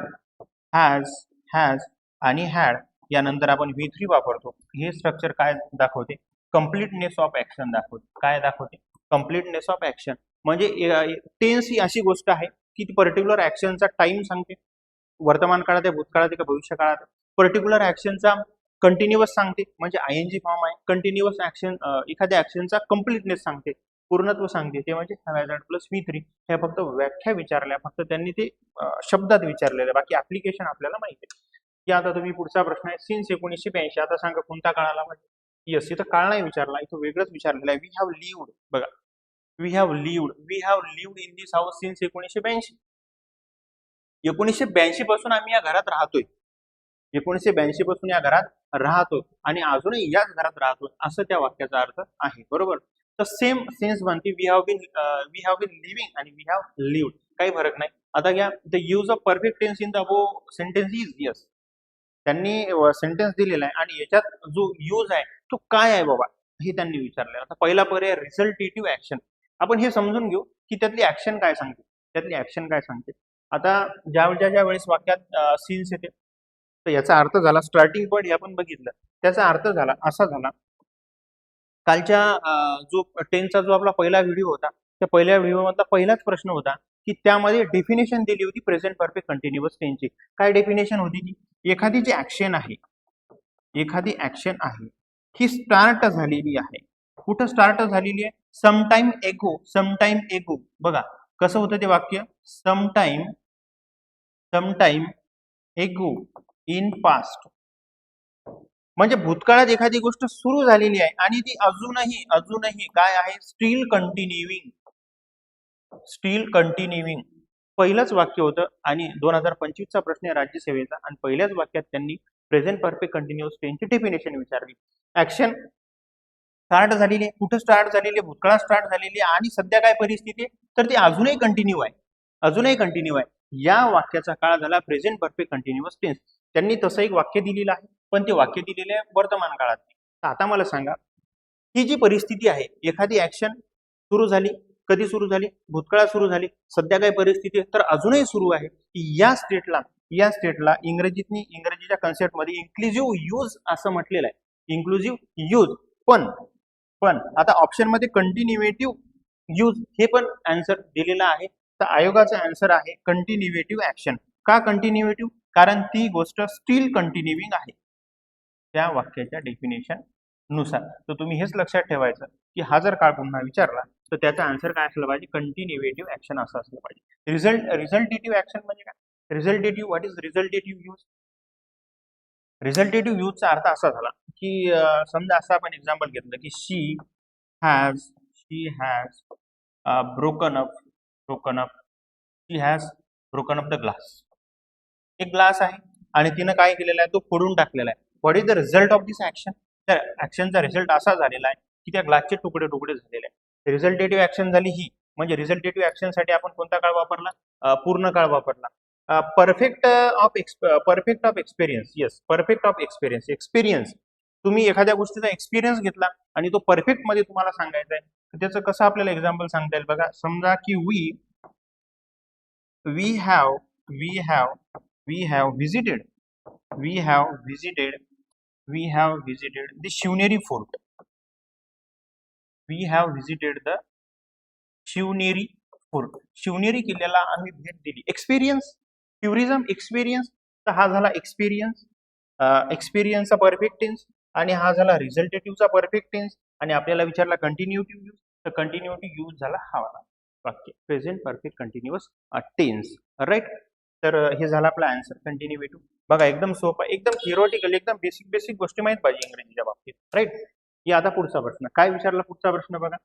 हॅज आणि हॅड यानंतर आपण V3 वापरतो. हे स्ट्रक्चर काय दाखवते, कम्प्लीटनेस ऑफ ऍक्शन दाखवते. काय दाखवते, कम्प्लीटनेस ऑफ ऍक्शन. म्हणजे टेन्स ही अशी गोष्ट आहे की ती पर्टिक्युलर ऍक्शनचा टाइम सांगते, वर्तमान काळात आहे, भूतकाळात आहे का भविष्यकाळात आहे. पर्टिक्युलर ऍक्शनचा कंटिन्युअस सांगते म्हणजे आयएनजी फॉर्म आहे. कंटिन्युअस ऍक्शन एखाद्या ऍक्शनचा कम्प्लीटनेस सांगते, पूर्णत्व सांगते, ते म्हणजे हॅज प्लस V3. हे फक्त व्याख्या विचारल्या, फक्त त्यांनी ते शब्दात विचारलेलं, बाकी ऍप्लिकेशन आपल्याला माहिती आहे. की आता तुम्ही पुढचा प्रश्न आहे, सिन्स 1982 आता सांगा कोणता काळ आला पाहिजे. यस, इथं काळ नाही विचारला, इथं वेगळंच विचारलेलं आहे. वी हॅव लिव्ड, बघा, we have lived in this house since 1982. 1982 पासून आम्ही या घरात राहतोय. 1982 पासून या घरात राहतो आणि अजूनही याच घरात राहतो, असं त्या वाक्याचा अर्थ आहे. बरोबर. तर सेम सेन्स बनते, वी हॅव बीन लिव्हिंग आणि वी हॅव लिव्ड, काही फरक नाही. आता घ्या, the use of perfect tense in the above sentence is yes. त्यांनी सेंटेन्स दिलेला आहे आणि याच्यात जो यूज आहे तो काय आहे बाबा, हे त्यांनी विचारलेलं. आता पहिला पर्याय रिझल्टेटिव्ह ऍक्शन. आपण हे समजून घेऊ की त्यातली ऍक्शन काय सांगते, त्यातली ऍक्शन काय सांगते. आता ज्या वेळेस वाक्यात सीन्स येते तर याचा अर्थ झाला, स्टार्टिंग पॉईंट हे आपण बघितलं, त्याचा अर्थ झाला असा झाला. कालच्या जो टेनचा जो आपला पहिला व्हिडिओ होता, त्या पहिल्या व्हिडिओ मधला पहिलाच प्रश्न होता की त्यामध्ये डेफिनेशन दिली होती प्रेझेंट परफेक्ट कंटिन्युअस टेन्सची. काय डेफिनेशन होती ती, एखादी जी ऍक्शन आहे, एखादी ऍक्शन आहे ही स्टार्ट झालेली आहे. कुठं स्टार्ट झालेली आहे, समटाइम एगो. बघा कसं होतं ते वाक्य, समटाइम एगो इन पास्ट. म्हणजे भूतकाळात एखादी गोष्ट सुरू झालेली आहे आणि ती अजूनही काय आहे, स्टील कंटिन्युइंग. पहिलंच वाक्य होतं आणि 2025चा प्रश्न आहे राज्यसेवेचा आणि पहिल्याच वाक्यात त्यांनी प्रेझेंट परफेक्ट कंटिन्युअस टेन्सची डेफिनेशन विचारली. ऍक्शन स्टार्ट झालेली आहे, कुठं स्टार्ट झालेली आहे, भूतकाळात स्टार्ट झालेली आहे आणि सध्या काय परिस्थिती आहे, तर ती अजूनही कंटिन्यू आहे. या वाक्याचा काळ झाला प्रेझेंट परफेक्ट कंटिन्युअस टेन्स. त्यांनी तसं एक वाक्य दिलेलं आहे, पण ते वाक्य दिलेले आहे वर्तमान काळात. तर आता मला सांगा, ही जी परिस्थिती आहे, एखादी ऍक्शन सुरू झाली, कधी सुरू झाली, भूतकाळात सुरू झाली, सध्या काय परिस्थिती आहे, तर अजूनही सुरू आहे. या स्टेटला इंग्रजीच्या कन्सेप्टमध्ये इन्क्लुझिव्ह यूज असं म्हटलेलं आहे, इन्क्लुझिव्ह यूज. पण आता ऑप्शन मध्ये कंटिन्युएटिव्ह यूज हे पण आन्सर दिलेला आहे. तर आयोगाचा आन्सर आहे कंटिन्युएटिव्ह ऍक्शन. का कंटिन्युएटिव्ह, कारण ती गोष्ट स्टील कंटिन्युइंग आहे त्या वाक्याच्या डेफिनेशन नुसार. तर तुम्ही हेच लक्षात ठेवायचं की हा जर काळ पुन्हा विचारला तर त्याचा आन्सर काय असलं पाहिजे, कंटिन्युएटिव्ह ऍक्शन असं असलं पाहिजे. रिझल्टेटिव्ह ऍक्शन म्हणजे काय, व्हॉट इज रिझल्टेटिव्ह यूज. रिझल्टेटिव्ह यूजचा अर्थ असा झाला की समजा असं आपण एक्झाम्पल घेतलं की she has broken up the glass. एक ग्लास आहे आणि तिनं काय केलेलं आहे, तो फोडून टाकलेला आहे. What is the result of this action. त्या ऍक्शनचा रिझल्ट असा झालेला आहे की त्या ग्लासचे तुकडे झालेले आहे. रिझल्टेटिव्ह ऍक्शन झाली ही. म्हणजे रिझल्टेटिव्ह ऍक्शन साठी आपण कोणता काळ वापरला, पूर्ण काळ वापरला. Perfect of experience. Yes, perfect of experience. तुम्ही एखाद्या गोष्टीचा एक्सपिरियन्स घेतला आणि तो परफेक्ट मध्ये तुम्हाला सांगायचा आहे, तर त्याचं कसं आपल्याला एक्झाम्पल सांगता येईल बघा. समजा की we have visited the Shivneri fort. Shivneri किल्ल्याला आम्ही भेट दिली. Experience, tourism experience. तर हा झाला एक्सपिरियन्सचा परफेक्ट टेन्स आणि हा झाला रिझल्टेटिव्हचा परफेक्ट टेन्स. आणि आपल्याला विचारला कंटिन्युएटिव्ह यूज, तर कंटिन्युएटिव्ह यूज झाला हा वाला वाक्य, present perfect continuous tense. Right. तर हे झालं आपला आन्सर कंटिन्युएटिव्ह. बघा एकदम सोपा, एकदम थिअरॉटिकल, एकदम बेसिक गोष्टी माहित पाहिजे इंग्रजीच्या बाबतीत. राईट. या आता पुढचा प्रश्न काय विचारला, पुढचा प्रश्न बघा.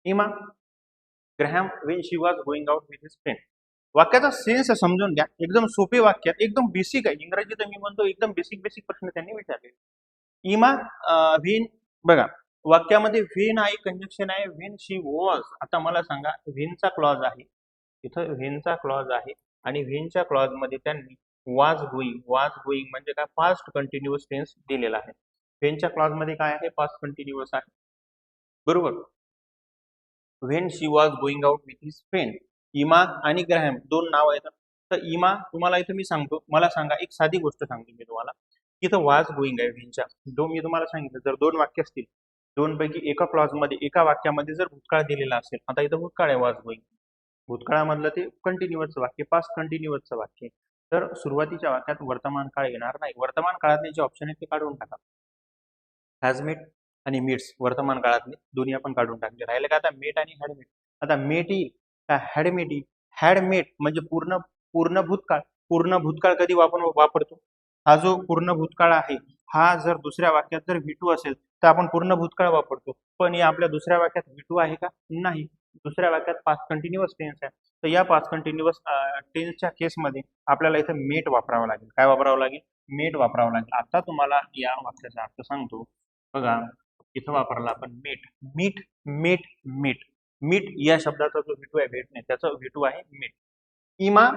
इमा Graham Wien she was going out with his friend. वाक्याचा सेन्स समजून घ्या, एकदम सोपे वाक्यात, एकदम बेसिक आहे इंग्रजी. तर मी म्हणतो एकदम बेसिक प्रश्न त्यांनी विचारले. इमा व्हेन, बघा वाक्यामध्ये व्हेन आहे, कंजक्शन आहे, व्हेन शी वॉज. आता मला सांगा, व्हेनचा क्लॉज आहे इथं, व्हेनचा क्लॉज आहे आणि व्हेनच्या क्लॉज मध्ये त्यांनी वॉज गोइंग म्हणजे काय, पास्ट कंटिन्युअस टेन्स दिलेला आहे. व्हेनच्या क्लॉज मध्ये काय आहे, पास्ट कंटिन्युअस आहे. बरोबर. When she was going out with his friend. इमा आणि ग्रॅहम दोन नाव आहेत. तर इमा तुम्हाला इथं मी सांगतो, मला सांगा एक साधी गोष्ट सांगतो मी तुम्हाला. इथं वाज गोइंग आहे व्हेनच्या. मी तुम्हाला सांगितलं जर दोन वाक्य असतील, दोन पैकी एका क्लॉज मध्ये एका वाक्यामध्ये जर भूतकाळ दिलेला असेल, आता इथं भूतकाळ आहे वाज गोइंग, भूतकाळामधलं ते कंटिन्युअसचं वाक्य, पास्ट कंटिन्युअसचं वाक्य, तर सुरुवातीच्या वाक्यात वर्तमान काळ येणार नाही. वर्तमान काळातले जे ऑप्शन आहेत ते काढून टाका. हॅज मेट आणि मीट्स वर्तमान काळातले दोन्ही आपण काढून टाकले. राहिले का आता मेट आणि हॅड मेट. आता मेट येईल का हॅड मेट येईल. हॅड मेट म्हणजे पूर्ण पूर्ण भूतकाळ. पूर्ण भूतकाळ कधी वापरतो, हा जो पूर्ण भूतकाळ आहे हा जर दुसऱ्या वाक्यात जर V2 असेल तर आपण पूर्ण भूतकाळ वापरतो. पण या आपल्या दुसऱ्या वाक्यात V2 आहे का, नाही. दुसऱ्या वाक्यात पास्ट कंटिन्युअस टेन्स आहे. तर या पास्ट कंटिन्युअस टेन्सच्या केसमध्ये आपल्याला इथं मेट वापरावं लागेल. काय वापरावं लागेल, मेट वापरावं लागेल. आता तुम्हाला या वाक्याचा अर्थ सांगतो बघा. इथं वापरला आपण मेट. मीट मेट मीट. मीट या शब्दाचा जो V2 आहे, भेट नाही, त्याचा V2 आहे met. Emma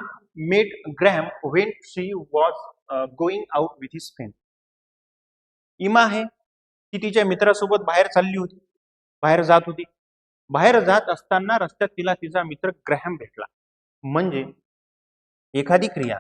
met Graham when she was going out with his friend. Emma आहे ती तिच्या मित्रासोबत बाहेर चालली होती, बाहेर जात होती. बाहेर जात असताना रस्त्यात तिला तिचा मित्र ग्रॅहम भेटला. म्हणजे एखादी क्रिया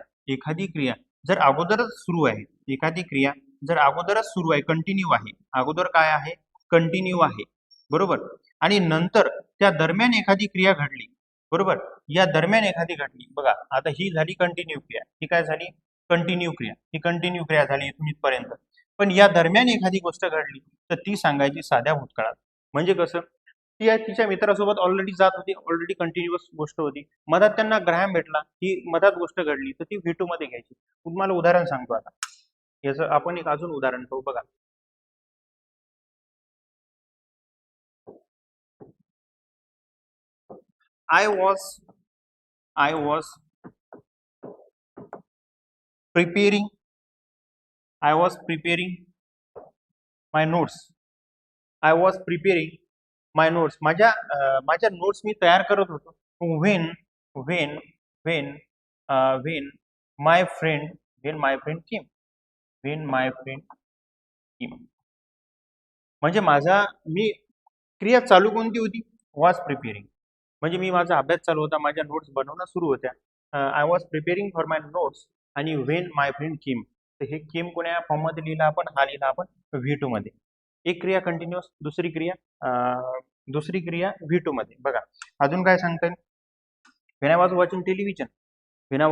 जर अगोदरच सुरू आहे, एखादी क्रिया जर अगोदरच सुरू आहे, कंटिन्यू आहे, अगोदर काय आहे, कंटिन्यू आहे, बरोबर, आणि नंतर त्या दरम्यान एखादी क्रिया घडली, बरोबर, या दरम्यान एखादी घडली. बघा आता ही झाली कंटिन्यू क्रिया, ही काय झाली, कंटिन्यू क्रिया, ही कंटिन्यू क्रिया झाली इथून इथपर्यंत. पण या दरम्यान एखादी गोष्ट घडली तर ती सांगायची साध्या भूतकाळात. म्हणजे कसं, ती तिच्या मित्रासोबत ऑलरेडी जात होती, ऑलरेडी कंटिन्युअस गोष्ट होती, मधात त्यांना ग्रॅहम भेटला, ही मधात गोष्ट घडली, तर ती V2 मध्ये घ्यायची. तुम्हाला उदाहरण सांगतो आता, याचं आपण एक अजून उदाहरण पाहू बघा. I was preparing my notes. I was preparing my notes. माझ्या नोट्स मी तयार करत होतो. When my friend came. When my friend came. म्हणजे मी क्रिया चालू कोणती होती, वॉज प्रिपेरिंग. म्हणजे मी माझा अभ्यास चालू होता, माझ्या नोट्स बनवणं सुरू होत्या. I was preparing for my notes आणि व्हेन माय फ्रेंड केम. तर हे केम कोण्या फॉर्म मध्ये लिहिला आपण, हा लिहिला आपण V2 मध्ये. एक क्रिया कंटिन्युअस, दुसरी क्रिया V2 मध्ये. बघा अजून काय सांगता येईल. When I was watching television. When I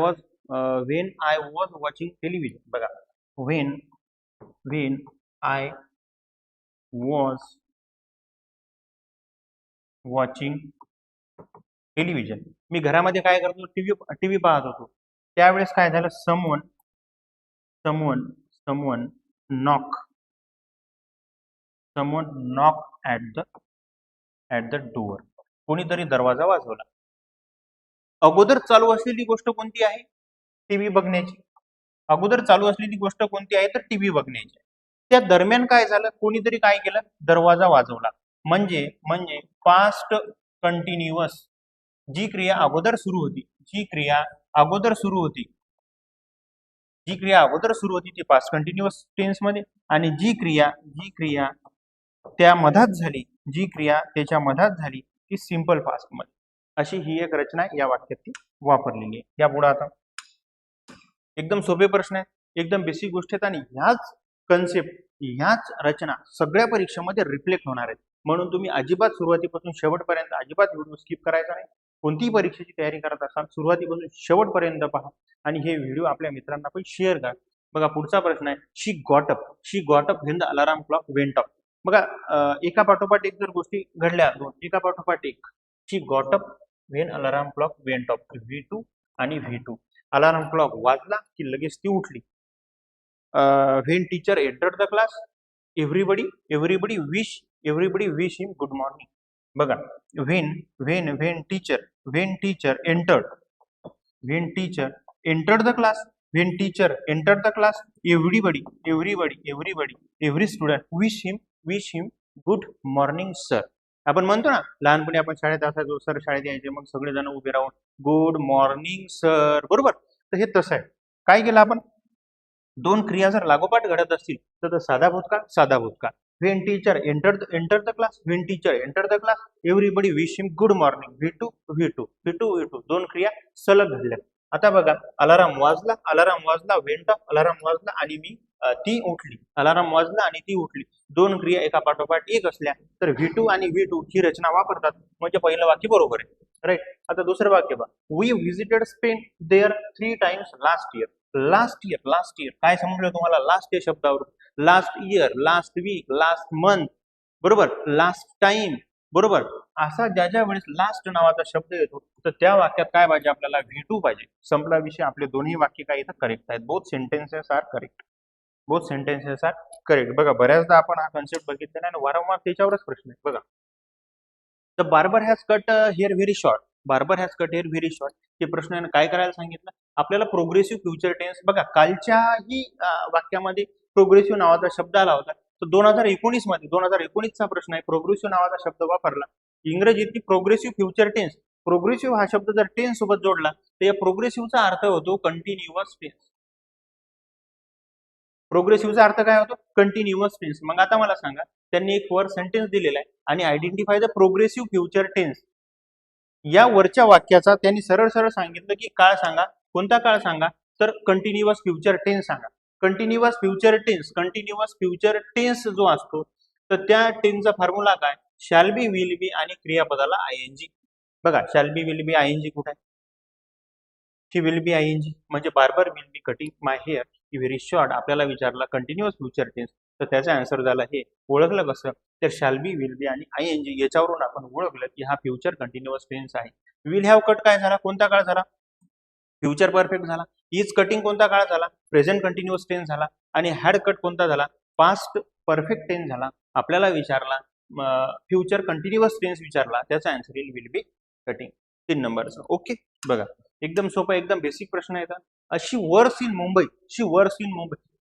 was watching television. बघा when I was watching television. मी घरामध्ये काय करतो, टीव्ही पाहत होतो. त्यावेळेस काय झालं, someone knock at the door. कोणीतरी दरवाजा वाजवला. अगोदर चालू असलेली गोष्ट कोणती आहे, टीव्ही बघण्याची. अगोदर चालू असलेली गोष्ट कोणती आहे, तर टीव्ही बघण्याची. त्या दरम्यान काय झालं, कोणीतरी काय केलं, दरवाजा वाजवला. म्हणजे पास्ट कंटिन्युअस जी क्रिया अगोदर सुरू होती, जी क्रिया अगोदर सुरू होती ती पास्ट कंटिन्युअस टेन्स मध्ये. आणि जी क्रिया त्या मधात झाली, जी क्रिया त्याच्या मधात झाली ती सिंपल पास्ट मध्ये. अशी ही एक रचना या वाक्यात ती वापरलेली आहे. या पुढे आता एकदम सोपे प्रश्न आहेत, एकदम बेसिक गोष्टी आहेत, आणि ह्याच कन्सेप्ट, ह्याच रचना सगळ्या परीक्षेमध्ये रिफ्लेक्ट होणार आहेत. म्हणून तुम्ही अजिबात सुरुवातीपासून शेवटपर्यंत अजिबात व्हिडिओ स्किप करायचा नाही. कोणतीही परीक्षेची तयारी करत असाल सुरुवातीपासून शेवटपर्यंत पहा आणि हे व्हिडिओ आपल्या मित्रांना पण शेअर करा. बघा पुढचा प्रश्न आहे, she got up when the alarm clock went off. बघा एका पाठोपाठ एक जर गोष्टी घडल्या, एका पाठोपाठ एक. She got up when alarm clock went off, V2 आणि V2. अलार्म क्लॉक वाजला की लगेच ती उठली. When teacher entered the class, everybody wish him good morning. बघा when teacher entered the class, every student wish him good morning sir. आपण म्हणतो ना, लहानपणी आपण शाळेत असायचो, सर शाळेत यायचे, मग सगळेजण उभे राहून गुड मॉर्निंग सर, बरोबर. तर हे तसं आहे. काय केलं आपण, दोन क्रिया जर लागोपाठ घडत असतील तर साधा भूतकाळ when teacher enter the class, when teacher enter the class, everybody wish him good morning, V2 दोन क्रिया सलग घडल्या. आता बघा, अलाराम वाजला, वेंट ऑफ, अलाराम वाजला आणि ती उठली, अलाराम वाजला आणि ती उठली, दोन क्रिया एका पाठोपाठ एक असल्या तर V2 आणि V2 ही रचना वापरतात, म्हणजे पहिलं वाक्य बरोबर आहे. राईट. आता दुसरं वाक्य बघा, we visited Spain there 3 times last year. Last year काय समजलं तुम्हाला लास्ट या शब्दावरून? Last year, last week, last month, बरोबर, लास्ट टाइम, बरोबर. असा ज्या वेळेस लास्ट नावाचा शब्द येतो तर त्या वाक्यात काय पाहिजे आपल्याला? V2 पाहिजे. संपला विषय. आपले दोन्ही वाक्य काय इथं करेक्ट आहेत. Both sentences are correct. बघा, बऱ्याचदा आपण हा कन्सेप्ट बघितलेला आहे आणि वारंवार त्याच्यावरच प्रश्न आहे. बघा, the barber has cut hair very short. हे प्रश्नाने काय करायला सांगितलं आपल्याला? Progressive future tense. बघा, कालच्याही वाक्यामध्ये प्रोग्रेसिव्ह नावाचा शब्द आला होता. तर 2019चा प्रश्न आहे, प्रोग्रेसिव्ह नावाचा शब्द वापरला. इंग्रजीतली प्रोग्रेसिव्ह फ्युचर टेन्स. प्रोग्रेसिव्ह हा शब्द जर टेन्स सोबत जोडला तर या प्रोग्रेसिव्हचा अर्थ होतो कंटिन्युअस टेन्स. प्रोग्रेसिव्हचा अर्थ काय होतो? Continuous tense. मग आता मला सांगा, त्यांनी एक वर सेंटेन्स दिलेला आहे आणि identify the progressive future tense. या वरच्या वाक्याचा त्यांनी सरळ सांगितलं की काळ सांगा. कोणता काळ सांगा? तर कंटिन्युअस फ्युचर टेन्स सांगा. कंटिन्युअस फ्युचर टेन्स जो असतो तर त्या टेन्सचा फॉर्म्युला काय? शॅल बी, विल बी आणि क्रियापदाला आयएनजी. बघा, शॅल बी, विल बी, आयएनजी कुठे आहे? शी विल बी आयएनजी म्हणजे barber will be cutting my hair very short. आपल्याला विचारला कंटिन्युअस फ्युचर टेन्स तर त्याचा आन्सर झाला हे. ओळखलं कसं? तर शॅल बी, विल बी आणि आयएनजी याच्यावरून आपण ओळखलं की हा फ्युचर कंटिन्युअस टेन्स आहे. विल हॅव कट काय झाला? कोणता काळ झाला? फ्युचर परफेक्ट झाला. इज कटिंग कोणता काळ झाला? प्रेझेंट कंटिन्युअस टेन्स झाला. आणि हॅड कट कोणता झाला? पास्ट परफेक्ट टेन्स झाला. आपल्याला विचारला फ्युचर कंटिन्युअस टेन्स विचारला, त्याचा आन्सर येईल विल बी कटिंग. 3 नंबरचा. ओके. बघा, एकदम सोपा, एकदम बेसिक प्रश्न येतात. शी वर्क्स इन मुंबई.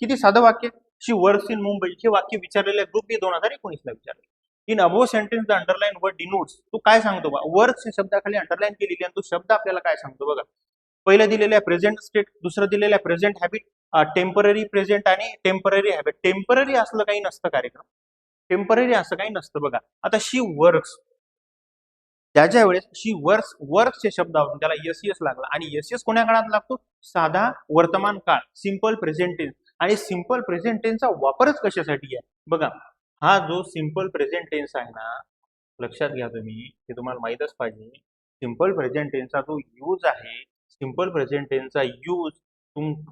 किती साधं वाक्य. शी वर्क्स इन मुंबई हे वाक्य विचारलेलं आहे ग्रुप बी 2019ला विचारले. In above sentence the underline word denotes. तो काय सांगतो बा? वर्क्स शब्दाखाली अंडरलाईन केलेली आणि तो शब्द आपल्याला काय सांगतो बघा. पहिलं दिलेलं आहे प्रेझेंट स्टेट, दुसरं दिलेलं आहे प्रेझेंट हॅबिट, टेम्पररी प्रेझेंट आणि टेम्पररी हॅबिट. टेम्पररी असलं काही नसतं कार्यक्रम, टेम्पररी असं काही नसतं. बघा, आता शी वर्क्स, त्याच्या वेळेस शी वर्क्सच्या शब्दावरून त्याला एस लागला आणि एस कोण्या काळात लागतो? साधा वर्तमान काळ, सिंपल प्रेझेंट टेन्स. आणि सिंपल प्रेझेंट टेन्सचा वापरच कशासाठी आहे? बघा, हा जो सिंपल प्रेझेंट टेन्स आहे ना, लक्षात घ्या तुम्ही, हे तुम्हाला माहीतच पाहिजे. सिंपल प्रेझेंट टेन्सचा जो यूज आहे, सिंपल प्रेझेंट टेन्सचा यूज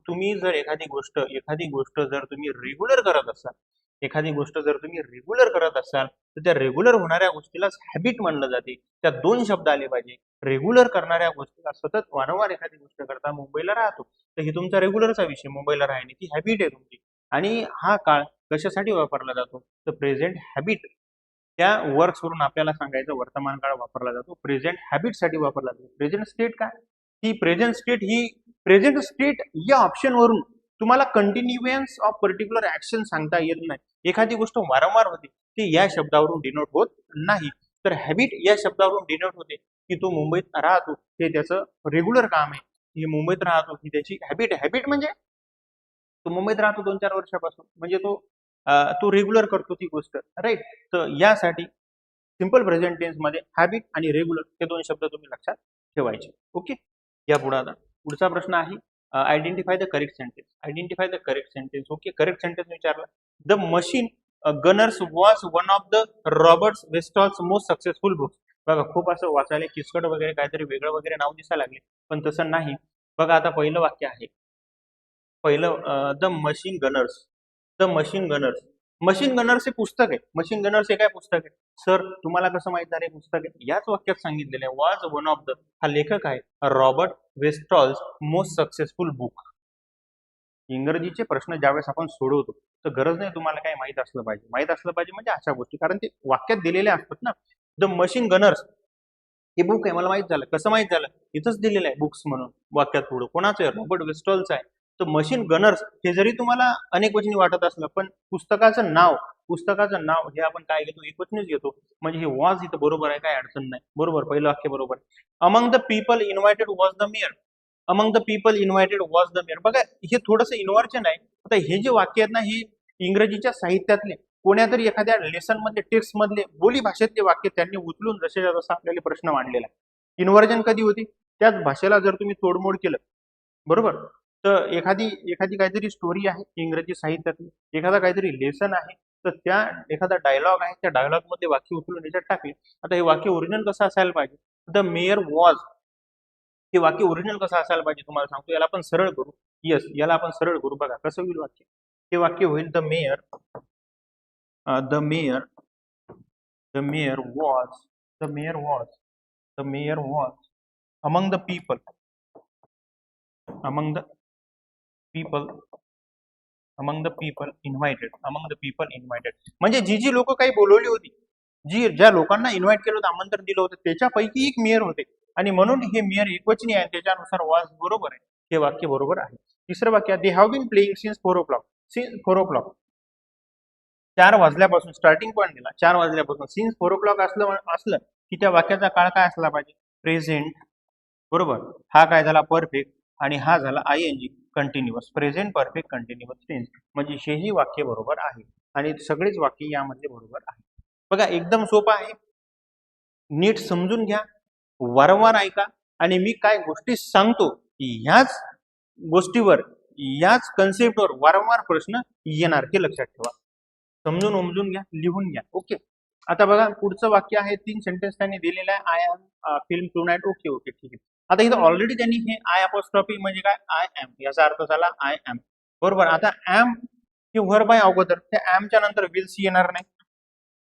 तुम्ही जर एखादी गोष्ट जर तुम्ही रेग्युलर करत असाल तर त्या रेग्युलर होणाऱ्या गोष्टीलाच हॅबिट म्हणलं जाते. त्या 2 शब्द आले पाहिजे. रेग्युलर करणाऱ्या गोष्टीला, सतत वारंवार एखादी गोष्ट करता. मुंबईला राहतो तर ही तुमचा रेग्युलरचा विषय, मुंबईला राहणे ती हॅबिट आहे तुमची. आणि हा काळ कशासाठी वापरला जातो? तर प्रेझेंट हॅबिट. त्या वर्क्स वरून आपल्याला सांगायचं वर्तमान काळ वापरला जातो, प्रेझेंट हॅबिट साठी वापरला जातो. प्रेझेंट स्टेट काय? ही प्रेझेंट स्टेट या ऑप्शन वरून तुम्हाला कंटिन्युएन्स ऑफ पर्टिक्युलर ऍक्शन सांगता येत नाही. एखादी गोष्ट वारंवार होते ती या शब्दावरून डिनोट होत नाही. तर हॅबिट या शब्दावरून डिनोट होते की तो मुंबईत राहतो, हे त्याचं रेग्युलर काम आहे. हे मुंबईत राहतो ही त्याची हॅबिट म्हणजे तो मुंबईत राहतो 2-4 वर्षापासून, म्हणजे तो रेग्युलर करतो ती गोष्ट. राईट. तर यासाठी सिंपल प्रेझेंट टेन्स मध्ये हॅबिट आणि रेग्युलर हे 2 शब्द तुम्ही लक्षात ठेवायचे. ओके. या पुढचा प्रश्न आहे identify the correct sentence. Okay. Correct sentence विचारला. The machine gunners was one of the Robert Westall's most successful books. बघा, खूप असं वाचायला किचकट वगैरे काहीतरी वेगळं वगैरे नाव दिसायला लागले, पण तसं नाही. बघा, आता पहिलं वाक्य आहे, the machine Gunners. Machine Gunners हे पुस्तक आहे. मशीन गनर्स हे काय पुस्तक आहे? सर, तुम्हाला कसं माहित झालं पुस्तक आहे? याच वाक्यात सांगितलेलं आहे. वॉज वन ऑफ द, हा लेखक आहे Robert Westall's most successful book. इंग्रजीचे प्रश्न ज्यावेळेस आपण सोडवतो तर गरज नाही तुम्हाला काय माहित असलं पाहिजे म्हणजे अशा गोष्टी, कारण ते वाक्यात दिलेले असतात ना. द मशीन गनर्स हे बुक आहे, मला माहित झालं. कसं माहित झालं? इथंच दिलेलं आहे बुक्स म्हणून वाक्यात. पुढं कोणाचं आहे? रॉबर्ट वेस्टॉल्स आहे. तर मशीन गनर्स हे जरी तुम्हाला अनेकवचनी वाटत असलं, पण पुस्तकाचं नाव हे आपण काय घेतो? एकवचनीच घेतो. म्हणजे हे वॉज इथं बरोबर आहे, काय अडचण नाही. बरोबर, पहिलं वाक्य बरोबर. Among the people invited was the mayor. बघा, हे थोडंसं इन्व्हर्जन आहे. आता हे जे वाक्य आहेत ना, हे इंग्रजीच्या साहित्यातले कोण्यातरी एखाद्या लेसन मध्ये टेक्स्ट मधले बोली भाषेतले वाक्य त्यांनी उचलून जसे जसं आपल्याला प्रश्न मांडलेला आहे. इन्व्हर्जन कधी होते? त्याच भाषेला जर तुम्ही तोडमोड केलं, बरोबर, तर एखादी एखादी काहीतरी स्टोरी आहे इंग्रजी साहित्यातली, एखादा काहीतरी लेसन आहे, तर त्या एखादा डायलॉग आहे, त्या डायलॉग मध्ये वाक्य उचलून याच्यात टाकले. आता हे वाक्य ओरिजिनल कसं असायला पाहिजे? द मेयर वॉज, हे वाक्य ओरिजिनल कसं असायला पाहिजे तुम्हाला सांगतो. याला आपण सरळ करू. येस, याला आपण सरळ करू. बघा कसं होईल वाक्य. हे वाक्य होईल the mayor, the mayor, the mayor was, the mayor was, the mayor was among the people, among the people, among the people invited, among the people invited. म्हणजे जी जी लोक काही बोलवली होती, ज्या लोकांना इन्व्हाइट केलं होतं, आमंत्रण दिलं होतं, त्याच्यापैकी एक मेयर होते आणि म्हणून हे मेयर एकवचनी आहे, त्याच्यानुसार वॉज बरोबर आहे. हे वाक्य बरोबर आहे. तिसरं वाक्य, they have been playing since 4 o'clock. Since 4 o'clock, 4 वाजल्यापासून स्टार्टिंग पॉईंट दिला. 4 वाजल्यापासून सिन्स 4 o'clock असलं की त्या वाक्याचा काळ काय असला पाहिजे? प्रेझेंट, बरोबर. हा काय झाला? परफेक्ट. आणि हा झाला ING, continuous, present perfect continuous tense. म्हणजे हेही वाक्य बरोबर आहे आणि सगळेच वाक्य यामध्ये बरोबर आहे. बघा एकदम सोपं आहे. नीट समजून घ्या, वारंवार ऐका आणि मी काय गोष्टी सांगतो ह्याच गोष्टीवर, याच कन्सेप्टवर वारंवार प्रश्न येणार, हे लक्षात ठेवा. समजून उमजून घ्या, लिहून घ्या. ओके. आता बघा पुढचं वाक्य आहे, 3 सेंटेन्स त्यांनी दिलेलं आहे. I am film tonight. Okay okay ठीक आहे. आता इथं ऑलरेडी त्यांनी हे आय अपॉस्ट्रॉफी म्हणजे काय? आय एम, याचा अर्थ झाला आय एम, बरोबर. आता एम हे व्हर्ब आहे अगोदर, त्या एमच्या नंतर विल सी येणार नाही,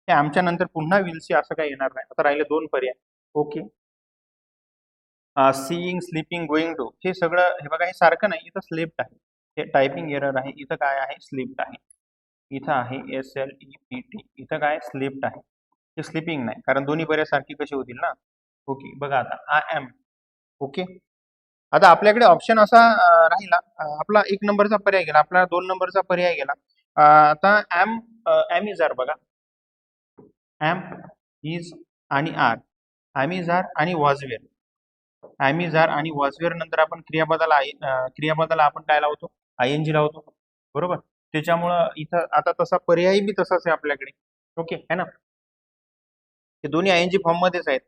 त्या एमच्या नंतर पुन्हा विल सी असं काही येणार नाही. आता राहिले 2 पर्याय. Okay. Seeing, sleeping, going to, हे सगळं हे बघा हे सारखं नाही. इथं स्लिप्ट आहे, हे टायपिंग एरर आहे. इथं काय आहे? स्लिप्ट आहे. इथं आहे SLEPT, इथं काय? स्लिप्ट आहे. हे स्लिपिंग नाही, कारण दोन्ही पर्याय सारखी कशी होतील ना. ओके. बघा आता आय एम. ओके. आता आपल्याकडे ऑप्शन असा राहिला, आपला 1 नंबरचा पर्याय गेला, आपला 2 नंबरचा पर्याय गेला. आता एम, एम इज आर. बघा एम इज आणि आर, एम इज आर आणि वॉजवेअर, एम इज आर आणि वॉजवेअर नंतर आपण क्रियापदाला आपण काय लावतो? आयएनजी लावतो, बरोबर. त्याच्यामुळं इथं आता तसा पर्याय बी तसाच आहे आपल्याकडे. ओके है ना, हे दोन्ही आयएनजी फॉर्म मध्येच आहेत.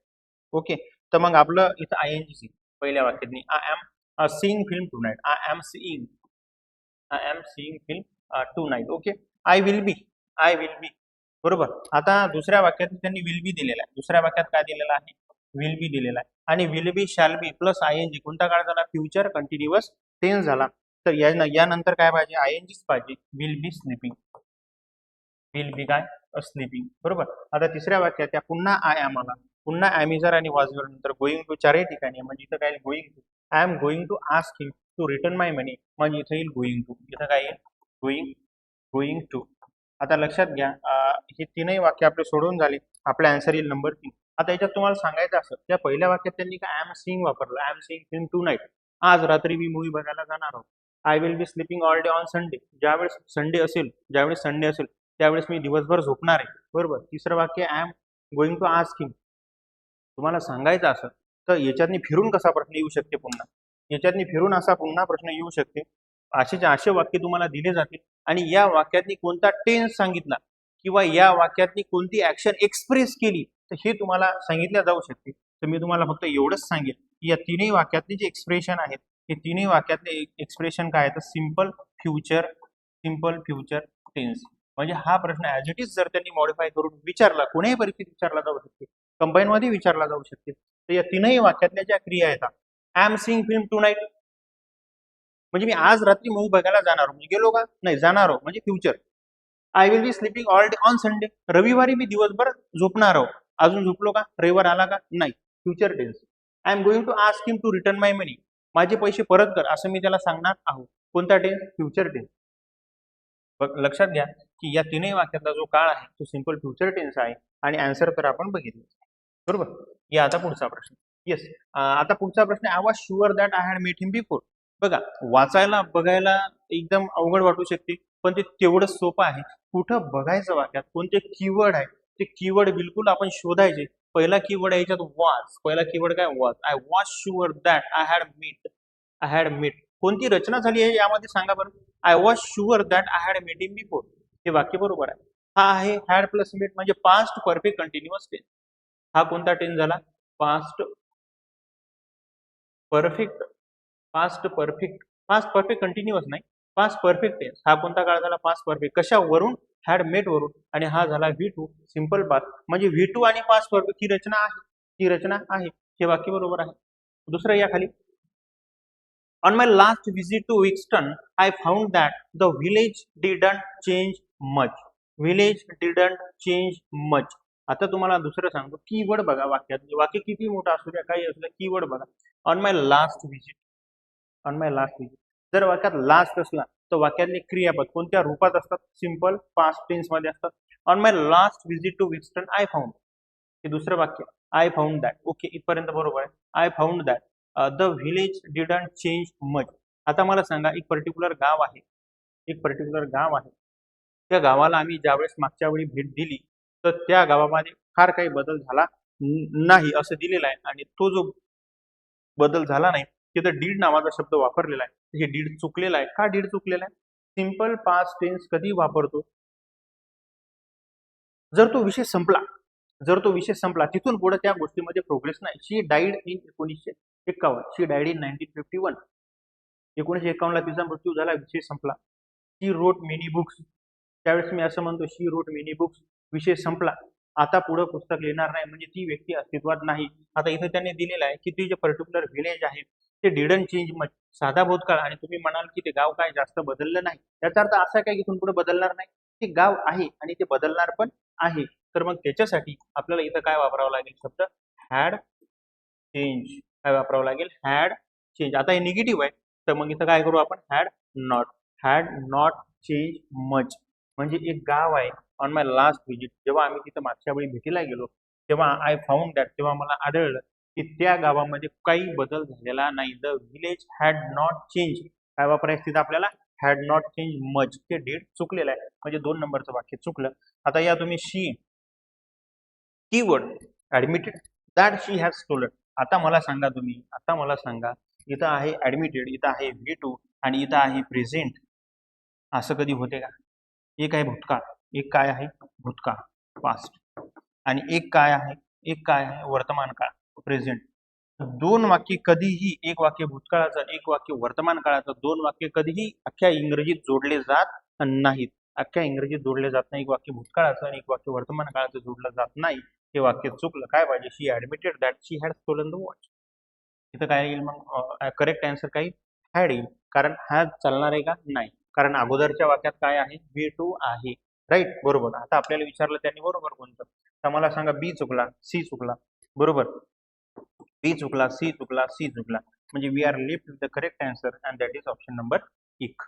ओके. तर मग आपलं इथं आयएनजी पहिल्या वाक्यात, I am seeing film tonight, I am seeing, I am seeing film tonight. Okay. I will be, I will be, बरोबर. आता दुसऱ्या वाक्यात त्यांनी विल बी दिलेला आहे. दुसऱ्या वाक्यात काय दिलेलं आहे? विल बी दिलेला आहे. आणि will B, shall be plus आयएनजी कोणता काळ झाला? फ्युचर कंटिन्युअस टेन्स झाला. तर यानंतर काय पाहिजे? आयएनजीच पाहिजे. Will be sleeping, will be काय? स्लीपिंग, बरोबर. आता तिसऱ्या वाक्यात त्या पुन्हा आय एम आला, पुन्हा ॲमिझर आणि वॉजवर नंतर गोइंग टू चारही ठिकाणी. म्हणजे इथं काय? Going to. I am going to ask him to return my money, म्हणजे इथं येईल गोइंग टू. इथं काय येईल? Going, going to. आता लक्षात घ्या, हे तीनही वाक्य आपले सोडून झाले. आपला आन्सर येईल नंबर 3. आता याच्यात तुम्हाला सांगायचं असं, त्या पहिल्या वाक्यात त्यांनी काय? आय एम सीइंग वापरलं, I am seeing film tonight, आज रात्री मी मूवी बघायला जाणार आहोत. I will be sleeping all day on Sunday, ज्यावेळेस संडे असेल, ज्यावेळेस संडे असेल त्यावेळेस मी दिवसभर झोपणार आहे, बरोबर. तिसरं वाक्य, I am going to ask him. तुम्हाला सांगायचं असं तर याच्यातनी फिरून कसा प्रश्न येऊ शकते? पुन्हा याच्यातनी फिरून असा पुन्हा प्रश्न येऊ शकते. असे वाक्य तुम्हाला दिले जातील आणि या वाक्यातनी कोणता टेन्स सांगितला किंवा या वाक्यातनी कोणती ऍक्शन एक्सप्रेस केली तर हे तुम्हाला सांगितल्या जाऊ शकते. तर मी तुम्हाला फक्त एवढंच सांगेल की या तीनही वाक्यातले जे एक्सप्रेशन आहेत, हे तिन्ही वाक्यातले एक्सप्रेशन काय आहे? तर simple future, simple future tense. म्हणजे हा प्रश्न ऍज इट इज जर त्यांनी मॉडिफाय करून विचारला, कोणत्याही परिस्थितीत विचारला जाऊ शकते, कंबाईन मध्ये विचारला जाऊ शकते. तर या तीनही वाक्यातल्या ज्या क्रिया आहेत, I am seeing film tonight म्हणजे मी आज रात्री मूवी बघायला जाणार, म्हणजे गेलो का? नाही, जाणार हो म्हणजे future. I will be sleeping all day on Sunday, रविवारी मी दिवसभर झोपणार आहो. अजून झोपलो का? रविवार आला का? नाही, future tense. I am going to ask him to return my money, माझे पैसे परत कर असं मी त्याला सांगणार आहो. कोणता टेन्स? Future tense. लक्षात घ्या की या तीनही वाक्यातला जो काळ आहे तो सिंपल फ्युचर टेन्स आहे आणि आन्सर तर आपण बघितलं, बरोबर. या आता पुढचा प्रश्न. येस, आता पुढचा प्रश्न, I was sure that I had met him before. बघा वाचायला बघायला एकदम अवघड वाटू शकते, पण ते तेवढंच सोपं आहे. कुठं बघायचं वाक्यात, कोणते कीवर्ड आहे ते कीवर्ड बिलकुल आपण शोधायचे. पहिला कीवर्ड आहे याच्यात वॉज, पहिला कीवर्ड काय? Was. I was sure that I had met, I had met. कोणती रचना झाली आहे यामध्ये सांगा बरं? I was sure that I had met him before, हे वाक्य बरोबर आहे. हा आहे हॅड प्लस मेट म्हणजे पास्ट परफेक्ट कंटिन्युअस टेन्स. हा कोणता टेन्स झाला? Past perfect. Past perfect continuous नाही, पास्ट परफेक्ट टेन्स. हा कोणता काळ झाला? Past perfect. कशावरून? हॅड मेट वरून. आणि हा झाला V2 सिंपल पास्ट. म्हणजे V2 आणि पास्ट परफेक्ट ही रचना आहे, ही रचना आहे. हे वाक्य बरोबर आहे. दुसरं या खाली, On my last visit to Wixton, I found that the village didn't change much. Village didn't change much. आता तुम्हाला दुसरं सांगतो, कीवर्ड बघा वाक्यात. वाक्य किती मोठा असू द्या, काही असू द्या, कीवर्ड बघा. On my last visit. On my last visit. जर वाक्यात लास्ट असला तर वाक्यातले क्रियापद कोणत्या रूपात असतात? सिंपल पास्ट टेन्स मध्ये असतात. On my last visit to Wixton I found. हे दुसरं वाक्य, आय फाउंड दॅट. ओके, इथपर्यंत बरोबर आहे. I found that the village didn't change much. आता मला सांगा, एक पर्टिक्युलर गाव आहे, एक पर्टिक्युलर गाव आहे. त्या गावाला आम्ही ज्यावेळेस मागच्या वेळी भेट दिली तर त्या गावामध्ये फार काही बदल झाला नाही असं दिलेलं आहे. आणि तो जो बदल झाला नाही तिथं डीड नावाचा शब्द वापरलेला आहे. हे डीड चुकलेला आहे. का डीड चुकलेला आहे? सिंपल पास्ट टेन्स कधी वापरतो? जर तो विषय संपला, जर तो विषय संपला तिथून पुढे त्या गोष्टीमध्ये प्रोग्रेस नाही. She died in 1951. She died in 1951. 1951ला तिचा मृत्यू झाला, विषय संपला. She wrote many books. त्यावेळेस मी असं म्हणतो, शी रोट मेनी बुक्स, विषय संपला. आता पुढे पुस्तक लिहिणार नाही, म्हणजे ती व्यक्ती अस्तित्वात नाही. आता इथे त्यांनी दिलेलं आहे की ती जे पर्टिक्युलर व्हिलेज आहे ते डिडंट चेंज मच, साधा भूतकाळ. आणि तुम्ही म्हणाल की ते गाव काय जास्त बदललं नाही, याचा अर्थ असा काय की इथून पुढे बदलणार नाही. ते गाव आहे आणि ते बदलणार पण आहे. तर मग त्याच्यासाठी आपल्याला इथं काय वापरावं लागेल? शब्द हॅड चेंज. काय वापरावं लागेल? Had change. आता हे निगेटिव्ह आहे तर मग इथं काय करू आपण? Had not. Had not change much म्हणजे एक गाव आहे. ऑन माय लास्ट व्हिजिट, जेव्हा आम्ही तिथं मागच्या वेळी भेटीला गेलो तेव्हा आय फाउंड दॅट, तेव्हा मला आढळलं की त्या गावामध्ये काही बदल झालेला नाही. The village had not change. काय वापरायचं तिथं आपल्याला? Had not change much. हे डीड चुकलेलं आहे, म्हणजे 2 नंबरचं वाक्य चुकलं. आता या तुम्ही she keyword admitted that she has stolen. आता मला सांगा तुम्ही, आता मला सांगा, इथं आहे ऍडमिटेड, इथं आहे V2 आणि इथं आहे प्रेझेंट. असं कधी होते का? एक आहे भूतकाळ, एक काय आहे? भूतकाळ पास्ट, आणि एक काय आहे? एक काय आहे? वर्तमान काळ प्रेझेंट. 2 वाक्य कधीही, एक वाक्य भूतकाळाचं, एक वाक्य वर्तमान काळाचं, 2 वाक्य कधीही अख्ख्या इंग्रजीत जोडले जात नाहीत. अख्ख्या इंग्रजीत जोडले जात नाही. एक वाक्य भूतकाळाचं आणि एक वाक्य वर्तमान काळाचं जोडलं जात नाही. हे वाक्य चुकलं. काय पाहिजे? She admitted that she had stolen the watch. इथं काय येईल मग? करेक्ट आन्सर काय? हॅड येईल. कारण हॅज चालणार आहे का? नाही, कारण अगोदरच्या वाक्यात काय आहे? V2 आहे. राईट, बरोबर. आता आपल्याला विचारलं त्यांनी बरोबर कोणतं, तर मला सांगा बी चुकला, सी चुकला. बरोबर, बी चुकला, सी चुकला, सी चुकला. म्हणजे we are left with the correct answer and that is option number 1.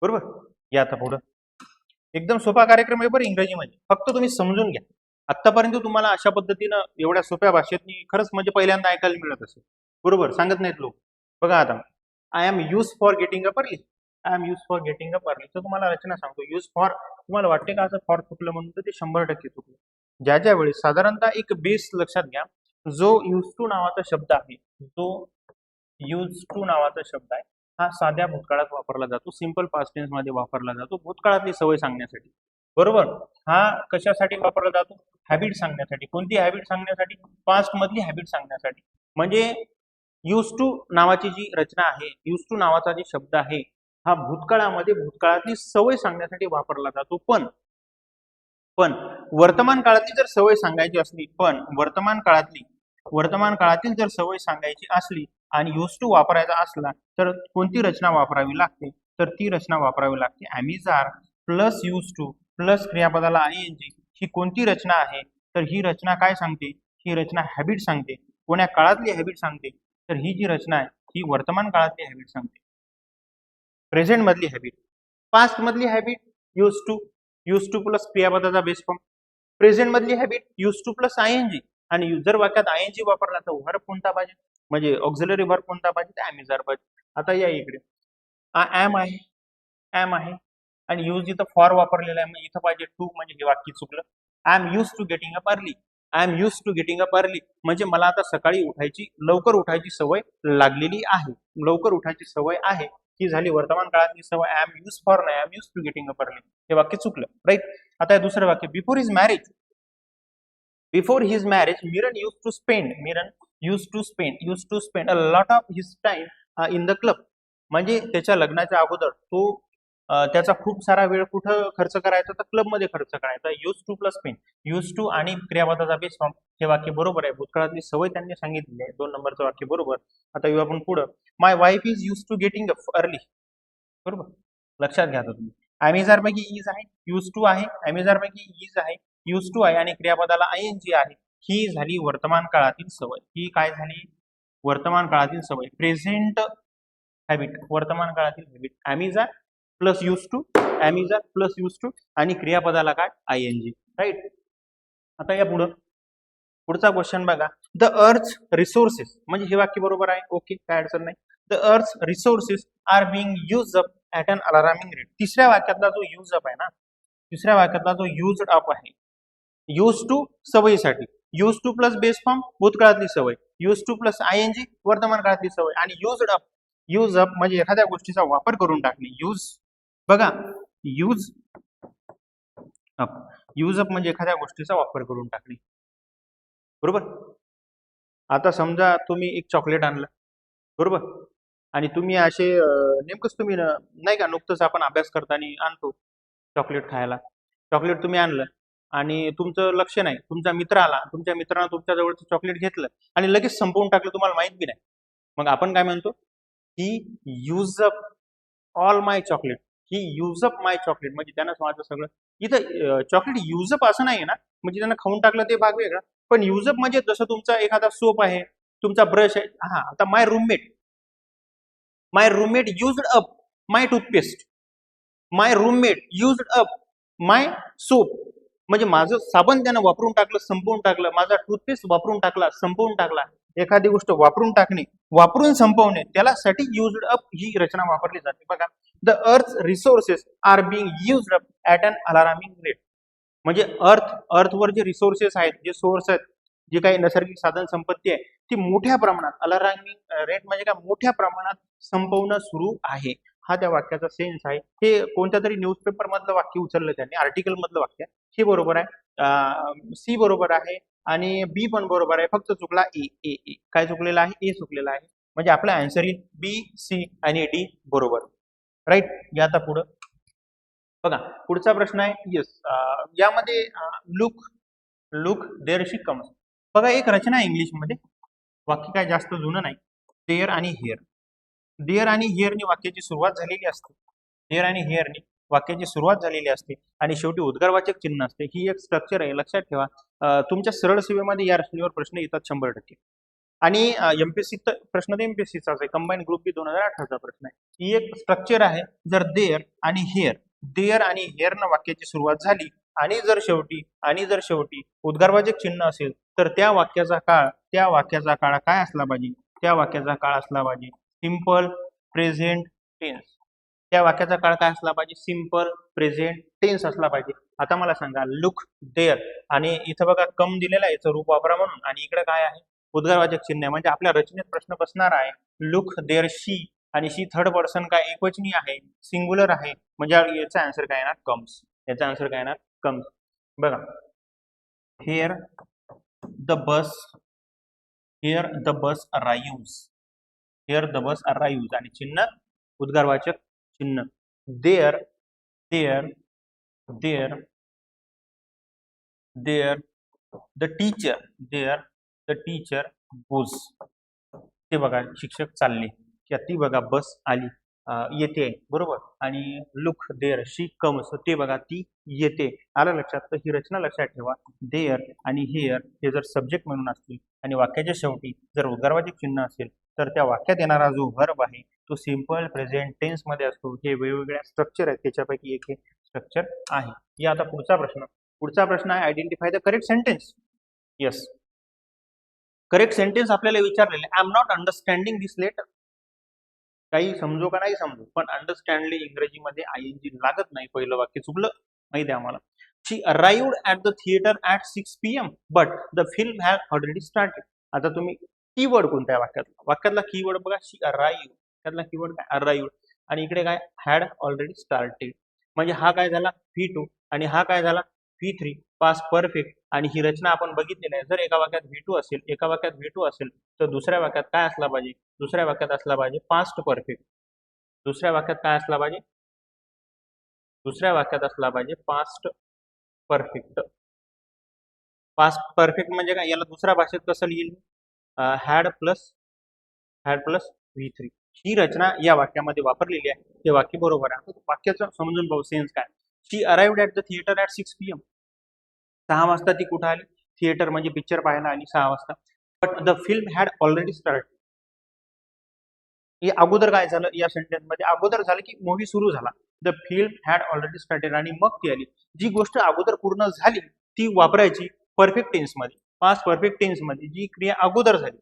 बरोबर. या आता पुढं एकदम सोपा कार्यक्रम आहे बरं इंग्रजीमध्ये, फक्त तुम्ही समजून घ्या. आतापर्यंत तुम्हाला अशा पद्धतीनं एवढ्या सोप्या भाषेत खरंच म्हणजे पहिल्यांदा ऐकायला मिळत असेल. बरोबर, सांगत नाहीत लोक. बघा आता, I am use for getting up early. I am use for getting up early. तर तुम्हाला रचना सांगतो. यूज फॉर, तुम्हाला वाटते का असं फॉर चुकलं म्हणून? तर ते 100% चुकलं. ज्या वेळेस साधारणतः एक बेस लक्षात घ्या, जो यूज टू नावाचा शब्द आहे, जो यूज टू नावाचा शब्द आहे, हा साध्या भूतकाळात वापरला जातो, सिंपल पास्ट टेन्स मध्ये वापरला जातो, भूतकाळातली सवय सांगण्यासाठी. बरोबर. हा कशासाठी वापरला जातो? हॅबिट सांगण्यासाठी. कोणती हॅबिट सांगण्यासाठी? पास्ट मधली हॅबिट सांगण्यासाठी. म्हणजे यूज टू नावाची जी रचना आहे, यूज टू नावाचा जे शब्द आहे, हा भूतकाळामध्ये भूतकाळातली सवय सांगण्यासाठी वापरला जातो. पण वर्तमान काळातली जर सवय सांगायची असली, वर्तमान काळातील जर सवय सांगायची असली आणि यूज टू वापरायचा असला तर कोणती रचना वापरावी लागते? तर ती रचना वापरावी लागते am are plus use to plus क्रियापदाला ING. ही कोणती रचना आहे? तर ही रचना काय सांगते? ही रचना हॅबिट सांगते. कोण्या काळातली हॅबिट सांगते? तर ही जी रचना आहे ही वर्तमान काळातली हॅबिट सांगते. प्रेझेंट मधली हॅबिट, पास्ट मधली हॅबिट यूज टू प्लस क्रियापदाचा बेस फॉर्म. प्रेझेंट मधली habit use to plus ING. आणि जर वाक्यात ING वापरला तर व्हर्ब कोणता पाहिजे? म्हणजे ऑक्झिलरी व्हर्ब कोणता पाहिजे? तर एम इज आर पाहिजे. आता या इकडे एम आहे आणि यूज इथं फॉर वापरलेला आहे, मग इथं पाहिजे टू, म्हणजे हे वाक्य चुकलं. I am use to getting up early. I am use to getting up early म्हणजे मला आता सकाळी लवकर उठायची सवय लागलेली आहे, लवकर उठायची सवय आहे. ही झाली वर्तमान काळातली सवय. आय एम यूज फॉर नाही, I am use to getting up early. हे वाक्य चुकलं, राईट. आता हे दुसरं वाक्य, before his marriage. Before his marriage Miran use to spend a lot of his time in the club. म्हणजे त्याच्या लग्नाच्या अगोदर तो त्याचा खूप सारा वेळ कुठं खर्च करायचा, तर क्लबमध्ये खर्च करायचा. Use to plus spend, use to आणि क्रियापदाचा बेस फॉर्म. हे वाक्य बरोबर आहे. भूतकाळातली सवय त्यांनी सांगितली आहे. 2 नंबरचं वाक्य बरोबर. आता येऊ आपण पुढं. My wife is use to getting up early. बरोबर, लक्षात घ्या तुम्ही. ॲमेझार पैकी इज आहे, यूज टू आहे. ॲमेझार पैकी इज आहे, यूज टू आहे आणि क्रियापदाला आयएनजी आहे. ही झाली वर्तमान काळातील सवय. ही काय झाली? वर्तमान काळातील सवय. प्रेझेंट हॅबिट, वर्तमान काळातील habit. Am is are plus use to, am is are plus use to आणि क्रियापदाला काय? ING, right. आता या पुढचा क्वेश्चन बघा. द अर्थ रिसोर्सेस, म्हणजे हे वाक्य बरोबर आहे. ओके, काय अडचण नाही. The earth resources are being use up at an alarming rate. तिसऱ्या वाक्यातला जो यूज अप आहे ना, तिसऱ्या वाक्यातला जो यूज अप आहे, यूज टू सवयीसाठी, use to plus base form भूतकाळातली सवय, यूज टू प्लस आयएनजी वर्तमान काळातली सवय आणि यूज अप म्हणजे एखाद्या गोष्टीचा वापर करून टाकणे. बघा, यूज अप म्हणजे एखाद्या गोष्टीचा वापर करून टाकणे, बरोबर. आता समजा तुम्ही एक चॉकलेट आणलं, बरोबर, आणि तुम्ही असे नेमकंच तुम्ही नाही का, नुकतंच आपण अभ्यास करताना आणतो चॉकलेट खायला. चॉकलेट तुम्ही आणलं आणि तुमचं लक्ष नाही, तुमचा मित्र आला, तुमच्या मित्रानं तुमच्या जवळचं चॉकलेट घेतलं आणि लगेच संपवून टाकलं, तुम्हाला माहित बी नाही. मग आपण काय म्हणतो? ही यूज अप ऑल माय चॉकलेट. ही यूज अप माय चॉकलेट म्हणजे त्यानं माझं सगळं. इथं चॉकलेट यूज अप असं नाही ना, म्हणजे त्यानं खाऊन टाकलं ते भाग वेगळा. पण यूज अप म्हणजे जसं तुमचा एखादा सोप आहे, तुमचा ब्रश आहे. हा, आता माय रूममेट युज्ड अप माय टूथपेस्ट. माय रूममेट युज्ड अप माय सोप, म्हणजे माझं साबण त्यानं वापरून टाकलं, संपवून टाकलं. माझा टूथपेस्ट वापरून टाकला, संपवून टाकला. एखादी गोष्ट वापरून टाकणे, वापरून संपवणे, त्यासाठी युज्ड अप ही रचना वापरली जाते. बघा, the earth resources are being used up at an alarming rate. म्हणजे अर्थवर जे रिसोर्सेस आहेत, जे सोर्स आहेत, जे काही नैसर्गिक साधन संपत्ती आहे, ती मोठ्या प्रमाणात, अलार्मिंग रेट म्हणजे काय, मोठ्या प्रमाणात संपवणं सुरू आहे. हा त्या वाक्याचा सेन्स आहे. हे कोणत्या तरी न्यूजपेपर मधलं वाक्य उचललं त्यांनी, आर्टिकल मधलं वाक्य. हे बरोबर आहे. सी बरोबर आहे आणि बी पण बरोबर आहे. फक्त चुकला ए. ए ए काय चुकलेला आहे? ए चुकलेला आहे. म्हणजे आपला आन्सर येईल बी, सी आणि डी बरोबर, राईट. या आता पुढं बघा, पुढचा प्रश्न आहे. येस, यामध्ये लुक देअर शी कम्स. बघा, एक रचना आहे इंग्लिशमध्ये, वाक्य काय जास्त जुनं नाही. देअर आणि हिअर. देअर आणि हिअरनी वाक्याची सुरुवात झालेली असते. देअर आणि हिअरनी वाक्याची सुरुवात झालेली असते आणि शेवटी उद्गारवाचक चिन्ह असते. ही एक स्ट्रक्चर आहे, लक्षात ठेवा. तुमच्या सरळ सेवेमध्ये या रचनेवर प्रश्न येतात 100%. आणि एमपीएससी प्रश्न तर एमपीएससीचाच आहे. कंबाईन ग्रुप बी 2018चा प्रश्न आहे. ही एक स्ट्रक्चर आहे. जर देअर आणि हिअरनं वाक्याची सुरुवात झाली आणि जर शेवटी उद्गारवाचक चिन्ह असेल, तर त्या वाक्याचा काळ काय असला पाहिजे? त्या वाक्याचा काळ असला पाहिजे सिंपल प्रेझेंट टेन्स. त्या वाक्याचा काळ काय असला पाहिजे? सिंपल प्रेझेंट टेन्स असला पाहिजे. आता मला सांगा, लुक देअर आणि इथं बघा कम दिलेला आहे, याचं रूप वापरा म्हणून, आणि इकडे काय आहे? उद्गारवाचक चिन्ह आहे. म्हणजे आपल्या रचनेत प्रश्न बसणार आहे लुक देअर शी, आणि शी थर्ड पर्सन काय एकवचनी आहे, सिंग्युलर आहे, म्हणजे याचा आन्सर काय येणार? कम्स. याचा आन्सर काय येणार? कम्स. बघा, here the bus arrives. Here the bus arrives आणि चिन्ह उद्गारवाचक चिन्ह. There the teacher goes. ते बघा, शिक्षक चालले, किंवा ती बघा बस आली, येते, बरोबर. आणि लुक देअर शी कम्स, ते बघा ती येते. आलं लक्षात? तर ही रचना लक्षात ठेवा. देअर आणि हिअर हे जर सब्जेक्ट म्हणून असतील आणि वाक्याच्या शेवटी जर उद्गारवाचक चिन्ह असेल, तर त्या वाक्यात येणारा जो व्हर्ब आहे तो सिंपल प्रेझेंट टेन्स मध्ये असतो. हे वेगवेगळ्या स्ट्रक्चर आहेत, त्याच्यापैकी एक हे स्ट्रक्चर आहे. या आता पुढचा प्रश्न आहे identify the correct sentence. Yes, correct sentence आपल्याला विचारलेले. I am not understanding this letter. काही समजू का नाही समजू, पण अंडरस्टँडली इंग्रजीमध्ये आयएनजी लागत नाही. पहिलं वाक्य चुकलं, माहिती आहे आम्हाला. She arrived at the theatre at 6 PM but the film has already started. आता तुम्ही कीवर्ड कोणत्या वाक्यातला कीवर्ड बघा, शी अराइव्ड. त्यातला कीवर्ड काय? अराइव्ड. आणि इकडे काय हॅड ऑलरेडी स्टार्टेड. म्हणजे हा काय झाला V2 आणि हा काय झाला V3. Past perfect. आणि ही रचना आपण बघितलेली आहे. जर एका वाक्यात V2 असेल, एका वाक्यात V2 असेल, तर दुसऱ्या वाक्यात काय असला पाहिजे, दुसऱ्या वाक्यात असला पाहिजे पास्ट परफेक्ट. दुसऱ्या वाक्यात काय असला पाहिजे, दुसऱ्या वाक्यात असला पाहिजे पास्ट परफेक्ट. पास्ट परफेक्ट म्हणजे काय, याला दुसऱ्या भाषेत कसं लिहिल, हॅड प्लस V3. ही रचना या वाक्यामध्ये वापरलेली आहे. हे वाक्य बरोबर आहे. आता वाक्याचं समजून पाहू सेन्स काय. She arrived at the theatre at 6 PM. 6 वाजता ती कुठं आली, थिएटर म्हणजे पिक्चर पाहायला आली 6 वाजता. But the film had already start. हे अगोदर काय झालं या सेंटेन्स मध्ये, अगोदर झालं की मूवी सुरू झाला. The film had already started आणि मग ती आली. जी गोष्ट अगोदर पूर्ण झाली ती वापरायची परफेक्ट टेन्स मध्ये, पास्ट परफेक्ट टेन्स मध्ये. जी क्रिया अगोदर झाली,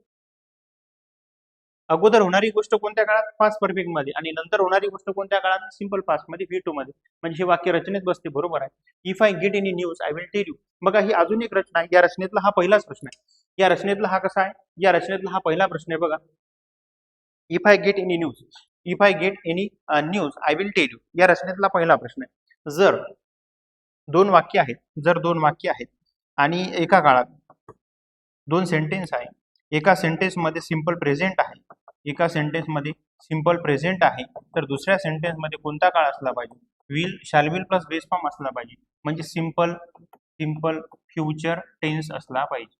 अगोदर होणारी गोष्ट कोणत्या काळात, पास्ट परफेक्ट मध्ये, आणि नंतर होणारी गोष्ट कोणत्या काळात, सिंपल पास्ट मध्ये, V2 मध्ये. म्हणजे हे वाक्य रचनेत बसते. बरोबर आहे. If I get any news I will tell you. बघा ही अजून एक रचना आहे. या रचनेतला हा पहिलाच प्रश्न आहे. या रचनेतला हा कसा आहे, या रचनेतला हा पहिला प्रश्न आहे. बघा, if I get any news, if I get any news I will tell you. या रचनेतला पहिला प्रश्न आहे. जर दोन वाक्य आहेत, जर दोन वाक्य आहेत आणि एका काळात दोन सेंटेन्स आहे, एका सेंटेन्स मध्ये सिंपल प्रेझेंट आहे, एका सेंटेन्स मध्ये सिंपल प्रेझेंट आहे, तर दुसऱ्या सेंटेन्स मध्ये कोणता काळ असला पाहिजे, will, shall will plus base form असला पाहिजे. म्हणजे सिंपल फ्युचर टेन्स असला पाहिजे.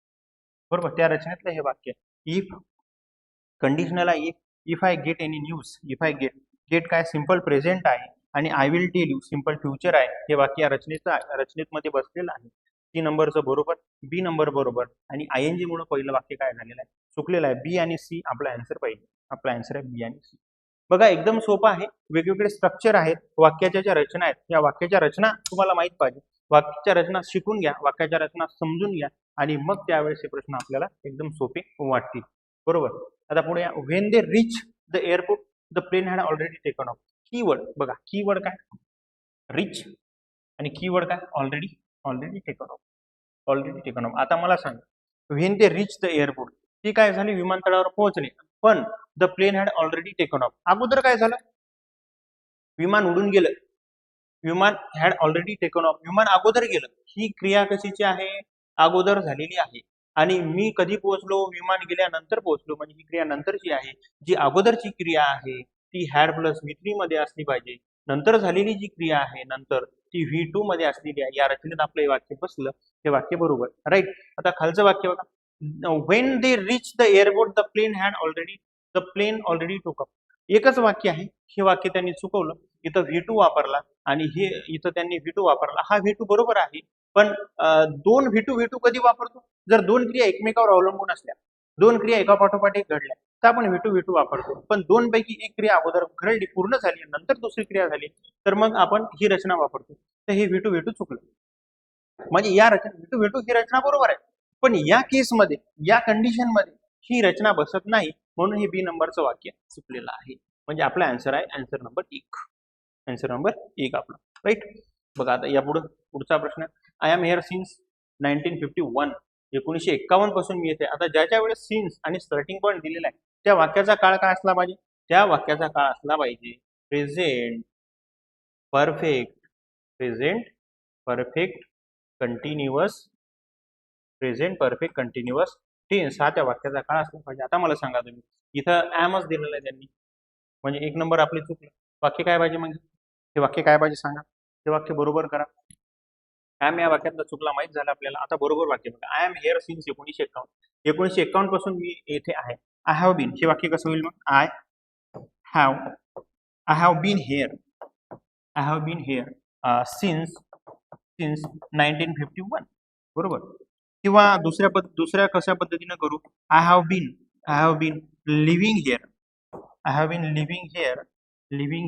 बरोबर. त्या रचनेतलं हे वाक्य. इफ कंडिशनल आहे. If I get any news, if I get काय सिंपल प्रेझेंट आहे आणि I will tell you simple future आहे. हे वाक्य या रचनेमध्ये बसलेलं आहे. सी नंबरचं बरोबर, बी नंबर बरोबर, आणि ING मुळे पहिलं वाक्य काय झालेलं आहे, चुकलेलं आहे. बी आणि सी आपला आन्सर पाहिजे. आपला आन्सर आहे बी आणि सी. बघा एकदम सोपं आहे. वेगवेगळे स्ट्रक्चर आहेत वाक्याच्या ज्या रचना आहेत, या वाक्याच्या रचना तुम्हाला माहित पाहिजे. वाक्याच्या रचना शिकून घ्या, वाक्याच्या रचना समजून घ्या, आणि मग त्यावेळेस हे प्रश्न आपल्याला एकदम सोपे वाटतील. बरोबर. आता पुढे या. When they reach the airport the plane had already taken off. Keyword बघा, कीवर्ड काय, रिच, आणि कीवर्ड काय, already taken off, already taken off. आता मला सांगा, when they reach the airport, ती काय झाली, विमानतळावर पोहोचले, पण the plane had already taken off. अगोदर काय झालं, विमान उडून गेलं, विमान हॅड ऑलरेडी टेकन ऑफ, विमान अगोदर गेलं. ही क्रिया कशाची आहे, अगोदर झालेली आहे. आणि मी कधी पोहोचलो, विमान गेल्यानंतर पोहोचलो, म्हणजे ही क्रिया नंतरची आहे. जी अगोदरची क्रिया आहे ती हॅड प्लस V3 मध्ये असली पाहिजे. नंतर झालेली जी क्रिया आहे नंतर, ती V2 मध्ये असलेली आहे. या रचनेत आपलं हे वाक्य बसलं, हे वाक्य बरोबर. राईट. आता खालचं वाक्य बघा, when they reach the airport the plane already took up. एकच वाक्य आहे, हे वाक्य त्यांनी चुकवलं. इथं V2 वापरला आणि हे इथं त्यांनी V2 वापरला. हा V2 बरोबर आहे, पण दोन V2 कधी वापरतो, जर दोन क्रिया एकमेकावर अवलंबून असल्या, दोन क्रिया एका पाठोपाठ एक घडल्या, तर आपण V2 वापरतो. पण दोन पैकी एक क्रिया अगोदर घडली, पूर्ण झाली, नंतर दुसरी क्रिया झाली, तर मग आपण ही रचना वापरतो. तर हे V2 चुकलं. म्हणजे या रचना V2 ही रचना बरोबर आहे, पण या केसमध्ये, या कंडिशन मध्ये ही रचना बसत नाही, म्हणून हे बी नंबरचं वाक्य चुकलेलं आहे. म्हणजे आपला आन्सर आहे आन्सर नंबर 1. आन्सर नंबर 1 आपला. राईट. बघा आता या पुढचा प्रश्न, आय एम हेअर सिन्स 1951. 1951 पासून मी येते. आता ज्याच्या वेळेस सिन्स आणि स्टार्टिंग पॉईंट दिलेला आहे, त्या वाक्याचा काळ काय असला पाहिजे, त्या वाक्याचा काळ असला पाहिजे present perfect continuous, present perfect continuous tense हा त्या वाक्याचा काळ असला पाहिजे. आता मला सांगा तुम्ही, इथं ॲमच दिलेलं आहे त्यांनी, म्हणजे 1 नंबर आपले चुकलं. वाक्य काय पाहिजे, म्हणजे हे वाक्य काय पाहिजे सांगा, ते वाक्य बरोबर करा. ॲम या वाक्यातला चुकला माहित झाला आपल्याला. आता बरोबर वाक्य बघा, आय एम हेअर सिन्स 1951. 1951 पासून मी येथे आहे. आय हॅव बीन, हे वाक्य कसं होईल मग, I have been here since 1951. बरोबर. किंवा दुसऱ्या कशा पद्धतीने करू, I have been living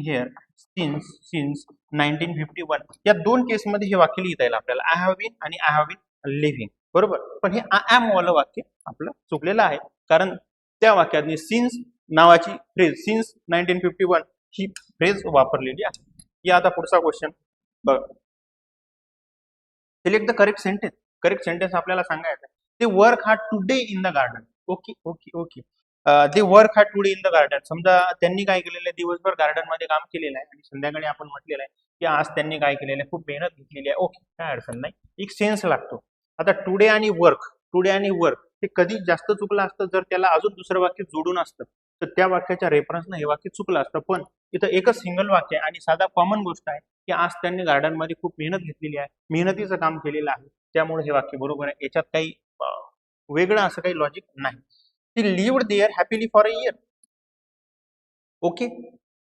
here since 1951. या दोन केसमध्ये हे वाक्य लिहिता येईल आपल्याला, आय हॅव बीन आणि आय हॅव बीन लिव्हिंग. बरोबर. पण हे आय एम वालं वाक्य आपलं चुकलेलं आहे, कारण त्या वाक्यात सिन्स नावाची फ्रेज, सिन्स 1951 ही फ्रेज वापरलेली आहे. या आता पुढचा क्वेश्चन बघ, select the correct sentence. Correct sentence आपल्याला सांगायचं आहे. ते work hard today in the garden. Okay. They work had today in the garden. समजा त्यांनी काय केलेलं आहे, दिवसभर गार्डन मध्ये काम केलेलं आहे आणि संध्याकाळी आपण म्हटलेलं आहे की आज त्यांनी काय केलेलं आहे, खूप मेहनत घेतलेली आहे. ओके, काय अडचण नाही, एक सेन्स लागतो. आता टुडे आणि वर्क हे कधी जास्त चुकलं असतं जर त्याला अजून दुसरं वाक्य जोडून असतं, तर त्या वाक्याच्या रेफरन्सनं हे वाक्य चुकलं असतं. पण इथं एकच सिंगल वाक्य आहे आणि साधा कॉमन गोष्ट आहे की आज त्यांनी गार्डन मध्ये खूप मेहनत घेतलेली आहे, मेहनतीचं काम केलेलं आहे, त्यामुळे हे वाक्य बरोबर आहे. याच्यात काही वेगळं असं काही लॉजिक नाही. ती lived there happily for a year. Okay,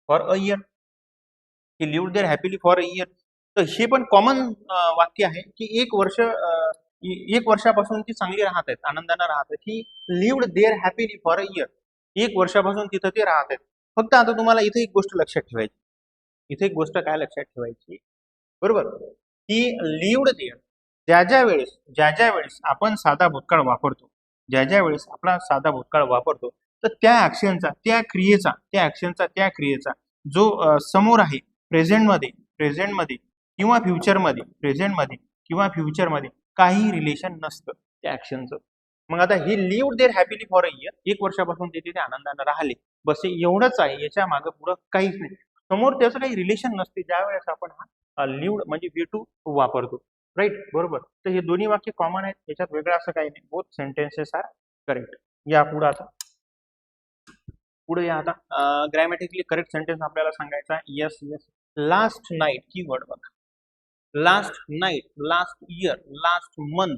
for a year. He lived there happily for a year. तर हे पण कॉमन वाक्य आहे की एक वर्षापासून ती चांगली राहत आहेत, आनंदाने राहत आहेत. He lived there happily for a year. एक वर्षापासून तिथं ते राहत आहेत. फक्त आता तुम्हाला इथे एक गोष्ट लक्षात ठेवायची. इथे एक गोष्ट काय लक्षात ठेवायची, बरोबर, की लिव्ड देअर ज्या वेळेस आपण साधा भूतकाळ वापरतो, ज्या वेळेस आपला साधा भूतकाळ वापरतो, तर त्या क्रियेचा जो समोर आहे प्रेझेंटमध्ये किंवा फ्युचरमध्ये काही रिलेशन नसतं त्या ऍक्शनचं. मग आता he lived there happily for a year, एक वर्षापासून ते तिथे आनंदाने राहिले, बस हे एवढंच आहे. याच्या मागे पुढं काहीच नाही, समोर त्याचं काही रिलेशन नसते ज्या वेळेस आपण हा लिव्ड म्हणजे व्ही टू वापरतो. राईट, बरोबर. तर हे दोन्ही वाक्य कॉमन आहेत, याच्यात वेगळं असं काही नाही. Both sentences are correct. या पुढे या आता. ग्रॅमॅटिकली करेक्ट सेंटेन्स आपल्याला सांगायचा. Yes yes. Last night keyword बघा. Last night, last year, last month,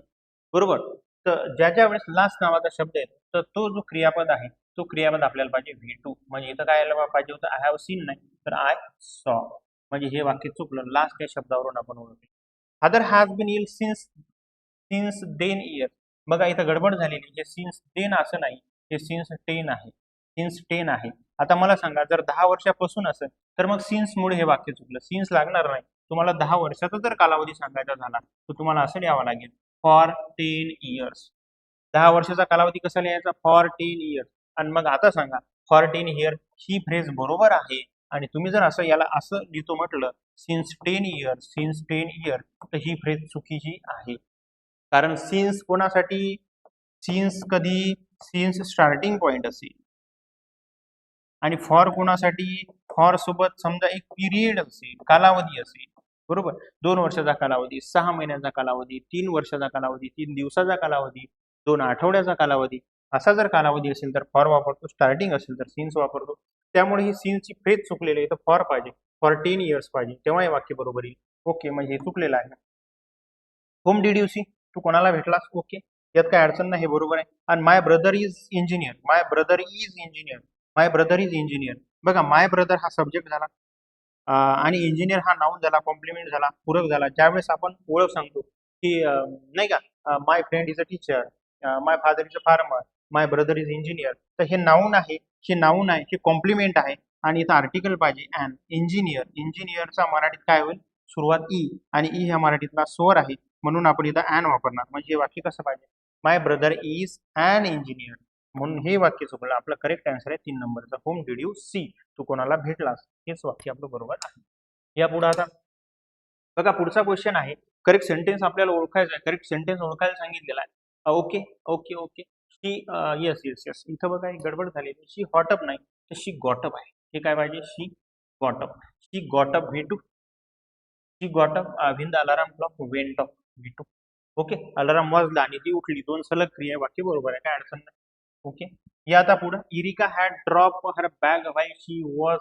बरोबर. तर ज्या वेळेस लास्ट नावाचा शब्द येतो, तर तो जो क्रियापद आहे, तो क्रियापद आपल्याला पाहिजे व्ही टू. म्हणजे इथं काय पाहिजे होतं, आय हॅव सीन नाही, तर आय सॉ. म्हणजे हे वाक्य चुकलं. लास्ट या शब्दावरून आपण ओळखले. Father has been ill since since then year. बघा इथं गडबड झालेली. हे सिन्स देन असं नाही, हे सिन्स टेन आहे. सिन्स 10 आहे. आता मला सांगा, जर 10 वर्षापासून असेल तर मग सिन्स मुळे हे वाक्य चुकलं. सिन्स लागणार नाही. तुम्हाला 10 वर्षाचा जर कालावधी सांगायचा झाला तर तुम्हाला असं लिहावं लागेल, फॉर 10 इयर्स. 10 वर्षाचा कालावधी कसा लिहायचा, फॉर 10 इयर्स. आणि मग आता सांगा, फॉर 10 इयर ही फ्रेज बरोबर आहे. आणि तुम्ही जर असं याला असं लिहितो म्हटलं, सिन्स 10 इयर, तर ही फ्रेज चुकीची आहे. कारण सिन्स कोणासाठी, सिन्स कधी, सिन्स स्टार्टिंग पॉइंट असेल. आणि फॉर कोणासाठी, फॉर सोबत समजा एक पिरियड असेल, कालावधी असेल, बरोबर. 2 वर्षाचा कालावधी, 6 महिन्याचा कालावधी, 3 वर्षाचा कालावधी, 3 दिवसाचा कालावधी, 2 आठवड्याचा कालावधी, असा जर कालावधी असेल तर फॉर वापरतो. स्टार्टिंग असेल तर सिन्स वापरतो. त्यामुळे ही सिन्सची फ्रेज चुकलेली आहे. तर फॉर पाहिजे, फॉर 10 इयर्स पाहिजे, तेव्हा हे वाक्य बरोबर येईल. ओके, म्हणजे हे चुकलेलं आहे. होम डिड यू सी, तू कोणाला भेटलास. ओके, यात काय अडचण नाही, हे बरोबर आहे. आणि माय ब्रदर इज इंजिनियर, बघा, माय ब्रदर हा सब्जेक्ट झाला आणि इंजिनियर हा नाऊन झाला, कॉम्प्लिमेंट झाला, पूरक झाला. ज्यावेळेस आपण ओळख सांगतो की नाही का, my friend is a teacher, my father is a farmer, my brother is engineer, तर हे नाऊन आहे, हे कॉम्प्लिमेंट आहे. आणि इथं आर्टिकल पाहिजे अँड. इंजिनियरचा मराठीत काय होईल, सुरुवात ई, आणि ई ह्या मराठीतला स्वर आहे, म्हणून आपण इथं अँड वापरणार. म्हणजे हे वाक्य कसं पाहिजे, माय ब्रदर इज अन इंजिनियर. म्हणून हे वाक्य चुकलं. आपलं करेक्ट आन्सर आहे 3 नंबरचा, होम डिड यू सी, तू कोणाला भेटलास. हेच वाक्य आपलं बरोबर आहे. या पुढे आता बघा, पुढचा क्वेश्चन आहे, करेक्ट सेंटेन्स आपल्याला ओळखायचा आहे. करेक्ट सेंटेन्स ओळखायला सांगितलेला आहे. Okay okay okay. She, yes yes yes. इथं बघा एक गडबड झालेली. शी हॉटअप नाही, तर शी गॉटअप आहे. हे काय पाहिजे, she got up. She got up V two. She got up when the alarm clock went off V two. Okay, alarm वाजला आणि ती उठली, 2 सलग क्रिया, वाक्य बरोबर आहे, काय अडचण नाही. ओके. या आता पुढे, Erica had drop her bag while she was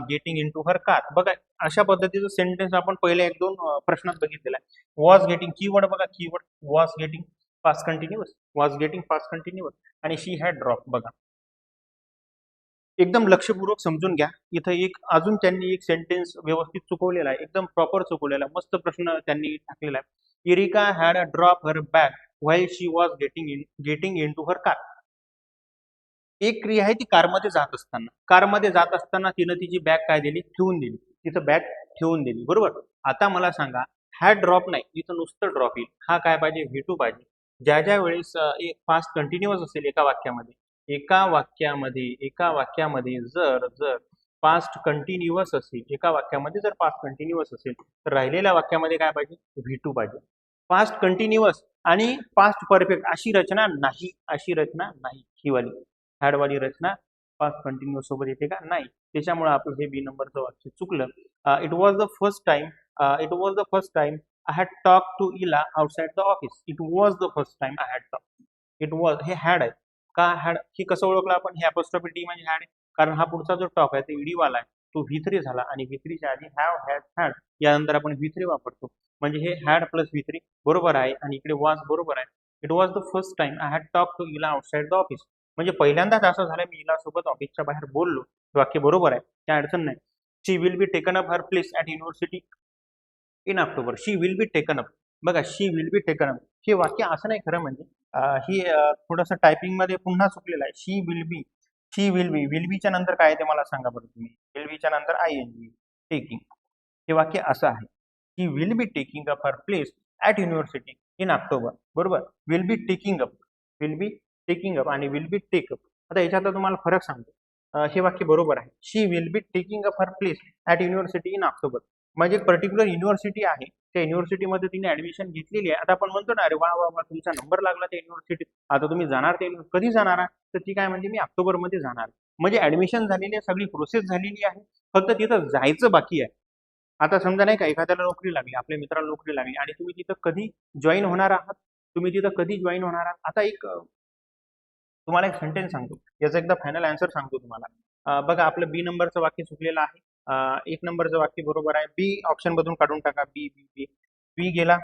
getting in to her car. बघा, अशा पद्धतीचं सेंटेन्स आपण पहिले 1-2 प्रश्नात बघितलेला आहे. वॉज गेटिंग, कीवर्ड बघा, keyword was getting, past continuous, was getting past continuous, आणि शी हॅड ड्रॉप. बघा, एकदम लक्षपूर्वक समजून घ्या. इथं एक अजून त्यांनी एक सेंटेन्स व्यवस्थित चुकवलेला आहे, एकदम प्रॉपर चुकवलेला आहे. मस्त प्रश्न त्यांनी टाकलेला आहे. Erica had a drop her bag while she was getting in to her car. एक क्रिया आहे ती कारमध्ये जात असताना तिनं तिची बॅग काय दिली, ठेवून दिली. तिथं बॅग ठेवून दिली, बरोबर. आता मला सांगा, हॅड ड्रॉप नाही, इथं नुसतं ड्रॉप येईल. हा काय पाहिजे, व्ही टू पाहिजे. ज्या वेळेस एक पास्ट कंटिन्युअस असेल एका वाक्यामध्ये जर जर पास्ट कंटिन्युअस असेल, एका वाक्यामध्ये जर पास्ट कंटिन्युअस असेल, तर राहिलेल्या वाक्यामध्ये काय पाहिजे, व्ही टू पाहिजे. पास्ट कंटिन्युअस आणि पास्ट परफेक्ट अशी रचना नाही, ही वाली. हॅड वाली रचना पास्ट कंटिन्युअस सोबत येते का? नाही. त्याच्यामुळे आपलं हे बी नंबरचं वाक्य चुकलं. It was the first time I had talk to Ella outside the office. It was the first time I had talk. It was हे हॅड आहे. का हॅड हे कसं ओळखलं आपण? हे अपॉस्ट्रोफी डी म्हणजे हॅड आहे. कारण हा पुढचा जो टॉक आहे तो ईडी वाला आहे, तो V3 झाला आणि V3च्या आधी हॅव हॅड हॅड यानंतर आपण V3 वापरतो. म्हणजे हे हॅड प्लस V3 बरोबर आहे आणि इकडे वॉज बरोबर आहे. It was the first time I had talk to Ella outside the office. म्हणजे पहिल्यांदाच असं झालं मी इला सोबत ऑफिसच्या बाहेर बोललो. वाक्य बरोबर आहे, काय अडचण नाही. She will be taken up her place at university in October. She will be taken up. बघा, she will be taken up हे वाक्य असं नाही खरं म्हणजे ही थोडंसं टायपिंगमध्ये पुन्हा चुकलेलं आहे. शी विल बीच्या नंतर काय ते मला सांगा बरं तुम्ही. विल बीच्या नंतर ING टेकिंग. हे वाक्य असं आहे. She will be taking up her place at university in October. बरोबर. विल बी टेकिंग अप आणि विल बी टेक अप. आता याच्यातला तुम्हाला फरक सांगतो. हे वाक्य बरोबर आहे. She will be taking up her place at university in October. म्हणजे एक पर्टिक्युलर युनिव्हर्सिटी आहे, त्या युनिव्हर्सिटीमध्ये तिने ऍडमिशन घेतलेली आहे. आता आपण म्हणतो ना, अरे वा वा वा तुमचा नंबर लागला त्या युनिव्हर्सिटीत, आता तुम्ही जाणार ते कधी जाणार? तर ती काय म्हणजे मी ऑक्टोबरमध्ये जाणार. म्हणजे ऍडमिशन झालेली आहे, सगळी प्रोसेस झालेली आहे, फक्त तिथं जायचं बाकी आहे. आता समजा नाही का, एखाद्याला नोकरी लागली, आपल्या मित्राला नोकरी लागली आणि तुम्ही तिथं कधी जॉईन होणार आहात? आता एक तुम्हाला एक सेंटेन्स सांगतो, याचा एकदा फायनल आन्सर सांगतो तुम्हाला. बघा, आपलं बी नंबरचं वाक्य चुकलेलं आहे. 1 नंबरचं वाक्य बरोबर आहे. बी ऑप्शन मधून काढून टाका. बी बी बी बी गेला.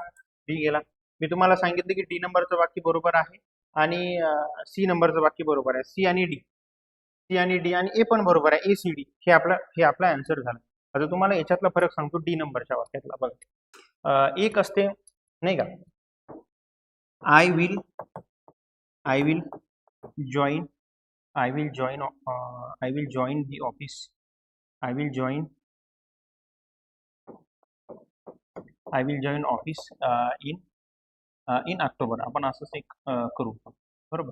मी तुम्हाला सांगितलं की डी नंबरचं वाक्य बरोबर आहे आणि सी नंबरचं वाक्य बरोबर आहे. सी आणि डी आणि ए पण बरोबर आहे. ACD हे आपला आन्सर झाला. आता तुम्हाला याच्यातला फरक सांगतो डी नंबरच्या वाक्यातला. बघा, एक असते नाही का, I will join the office. I will join office in October. आपण असंच एक करू, बरोबर.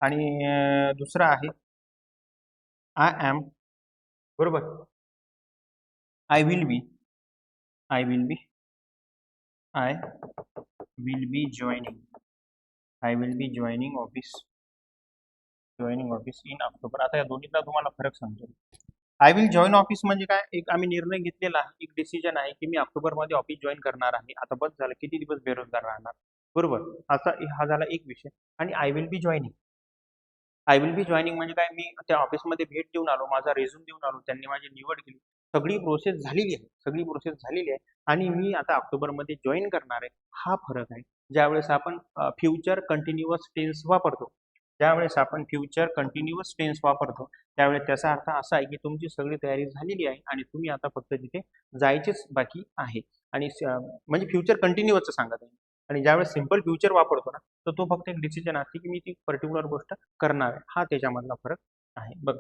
आणि दुसरा आहे आय एम, बरोबर. I will B joining office in October. आता या दोन्हीतला तुम्हाला फरक सांगतो. आय विल जॉईन ऑफिस म्हणजे काय? एक आम्ही निर्णय घेतलेला आहे, एक डिसिजन आहे की मी ऑक्टोबरमध्ये ऑफिस जॉईन करणार आहे. आता बस झालं, किती दिवस बेरोजगार राहणार, बरोबर. हा झाला एक विषय. आणि आय विल बी जॉईनिंग म्हणजे काय? मी त्या ऑफिसमध्ये भेट देऊन आलो, माझा रेझ्यूम देऊन आलो, त्यांनी माझी निवड केली, सगळी प्रोसेस झालेली आहे आणि मी आता ऑक्टोबरमध्ये जॉईन करणार आहे. हा फरक आहे. ज्यावेळेस आपण फ्युचर कंटिन्युअस टेन्स वापरतो त्यावेळेस त्याचा अर्थ असा आहे की तुमची सगळी तयारी झालेली आहे आणि तुम्ही आता फक्त तिथे जायचेच बाकी आहे. आणि म्हणजे फ्युचर कंटिन्युअसचं सांगत आहे. आणि ज्यावेळेस सिम्पल फ्युचर वापरतो ना, तर तो फक्त एक डिसिजन असते की मी ती पर्टिक्युलर गोष्ट करणार आहे. हा त्याच्यामधला फरक आहे. बघ,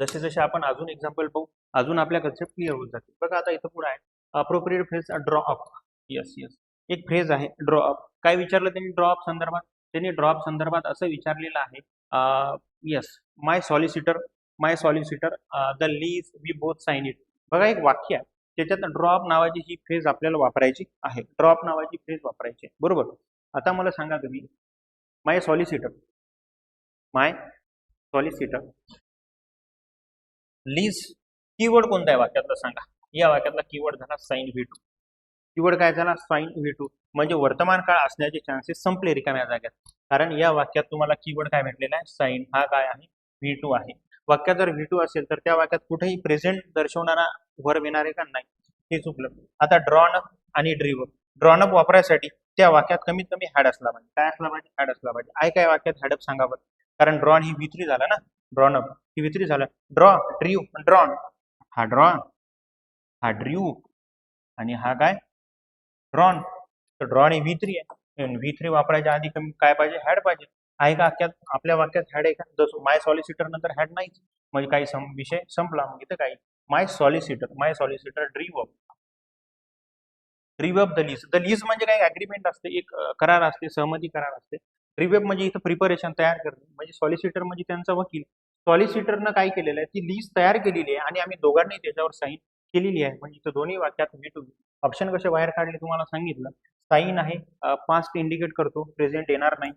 जसे जसे आपण अजून एक्झाम्पल पाहू, अजून आपल्या कन्सेप्ट क्लिअर होत जाते. बघा, आता इथं पुढे आहे appropriate phrase draw up. Yes, एक फ्रेज आहे ड्रॉ अप. काय विचारलं त्यांनी ड्रॉ अप संदर्भात? त्यांनी ड्रॉ अप संदर्भात असं विचारलेलं आहे, yes, my solicitor the lease we both sign it. बघा, एक वाक्य आहे, त्याच्यात ड्रॉप नावाची ही फ्रेज आपल्याला वापरायची आहे. बरोबर. आता मला सांगा तुम्ही, माय सॉलिसिटर लीज, कीवर्ड कोणता आहे वाक्यातला सांगा? या वाक्यातला कीवर्ड झाला साइन V2. कीवर्ड काय झाला? Sign V2. म्हणजे वर्तमान काळ असण्याचे चान्सेस संपले रिकाम्या जाग्यात. कारण या वाक्यात तुम्हाला कीवर्ड काय भेटलेला आहे? साइन. हा काय आहे? V2 आहे. वाक्यात जर V2 असेल तर त्या वाक्यात कुठेही प्रेझेंट दर्शवणारा वर्ब येणार आहे का? नाही. हे चुकलं. आता ड्रॉन अप आणि ड्रॉन अप वापरायसाठी त्या वाक्यात कमीत कमी हॅड असला पाहिजे. काय असला पाहिजे? हॅड असला पाहिजे. आय काय वाक्यात हॅडअप सांगा बरं. कारण ड्रॉन ही V3 झाला ना, ड्रॉन अप ही V3 झालं. ड्रॉन हा ड्र्यू आणि हा काय? ड्रॉन. तर ड्रॉन ही V3 आहे. V3 वापरायच्या आधी कमी काय पाहिजे? हॅड पाहिजे. आहे का आपल्या वाक्यात हॅड आहे का? जसं माय सॉलिसिटर नंतर हॅड नाहीच, म्हणजे काही विषय संपला. मग इथं काय? My solicitor drew up the lease म्हणजे काय? ऍग्रीमेंट असते, एक करार असते, सहमती करार असते. ड्रीव अप म्हणजे इथं प्रिपरेशन, तयार करणे. म्हणजे सॉलिसिटर म्हणजे त्यांचा वकील. सॉलिसिटरनं काय केलेलं आहे? ती लीज तयार केलेली आहे आणि आम्ही दोघांनी त्याच्यावर साईन केलेली आहे. म्हणजे इथं दोन्ही वाक्यात V2. ऑप्शन कसे बाहेर काढले तुम्हाला सांगितलं. साईन आहे, पास्ट इंडिकेट करतो, प्रेझेंट येणार नाही.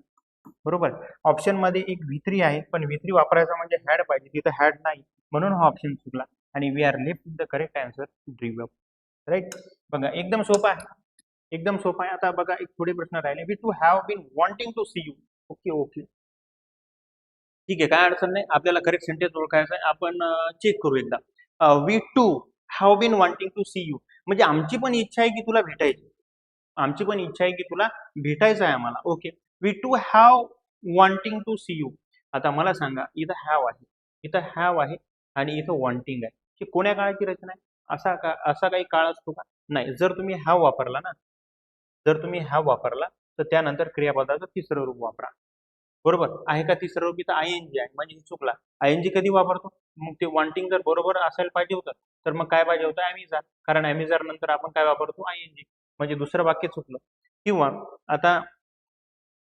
बरोबर. ऑप्शन मध्ये एक V3 आहे, पण V3 वापरायचा म्हणजे हॅड पाहिजे, तिथं हॅड नाही, म्हणून हा ऑप्शन चुकला. आणि we are left with the correct answer dream. Right. बघा एकदम सोपा आहे, एकदम सोपा आहे. आता बघा एक थोडे प्रश्न राहिले. We too have been wanting to see you. Okay okay, ठीक आहे, काय अडचण नाही. आपल्याला करेक्ट सेंटेन्स ओळखायचं आहे. आपण चेक करू एकदा. We too have been wanting to see you, म्हणजे आमची पण इच्छा आहे की तुला भेटायची, आमची पण इच्छा आहे की तुला भेटायचं आहे आम्हाला. Okay. We too have wanting to see you. आता मला सांगा, इथं हॅव आहे, इथं हॅव आहे आणि इथं वॉन्टिंग आहे. ही कोण्या काळाची रचना आहे? असा काही काळ असतो का? नाही. जर तुम्ही हॅव वापरला ना, जर तुम्ही हॅव वापरला तर त्यानंतर क्रियापदाचं तिसरं रूप वापरा. बरोबर आहे का? तिसरं रूप इथं आयएनजी आहे, म्हणजे हे चुकला. आयएनजी कधी वापरतो? मग ते वॉन्टिंग जर बरोबर असायला पाहिजे होतं, तर मग काय पाहिजे होतं? ॲमिजार. कारण ॲमिजार नंतर आपण काय वापरतो? आयएनजी. म्हणजे दुसरं वाक्य चुकलं. किंवा आता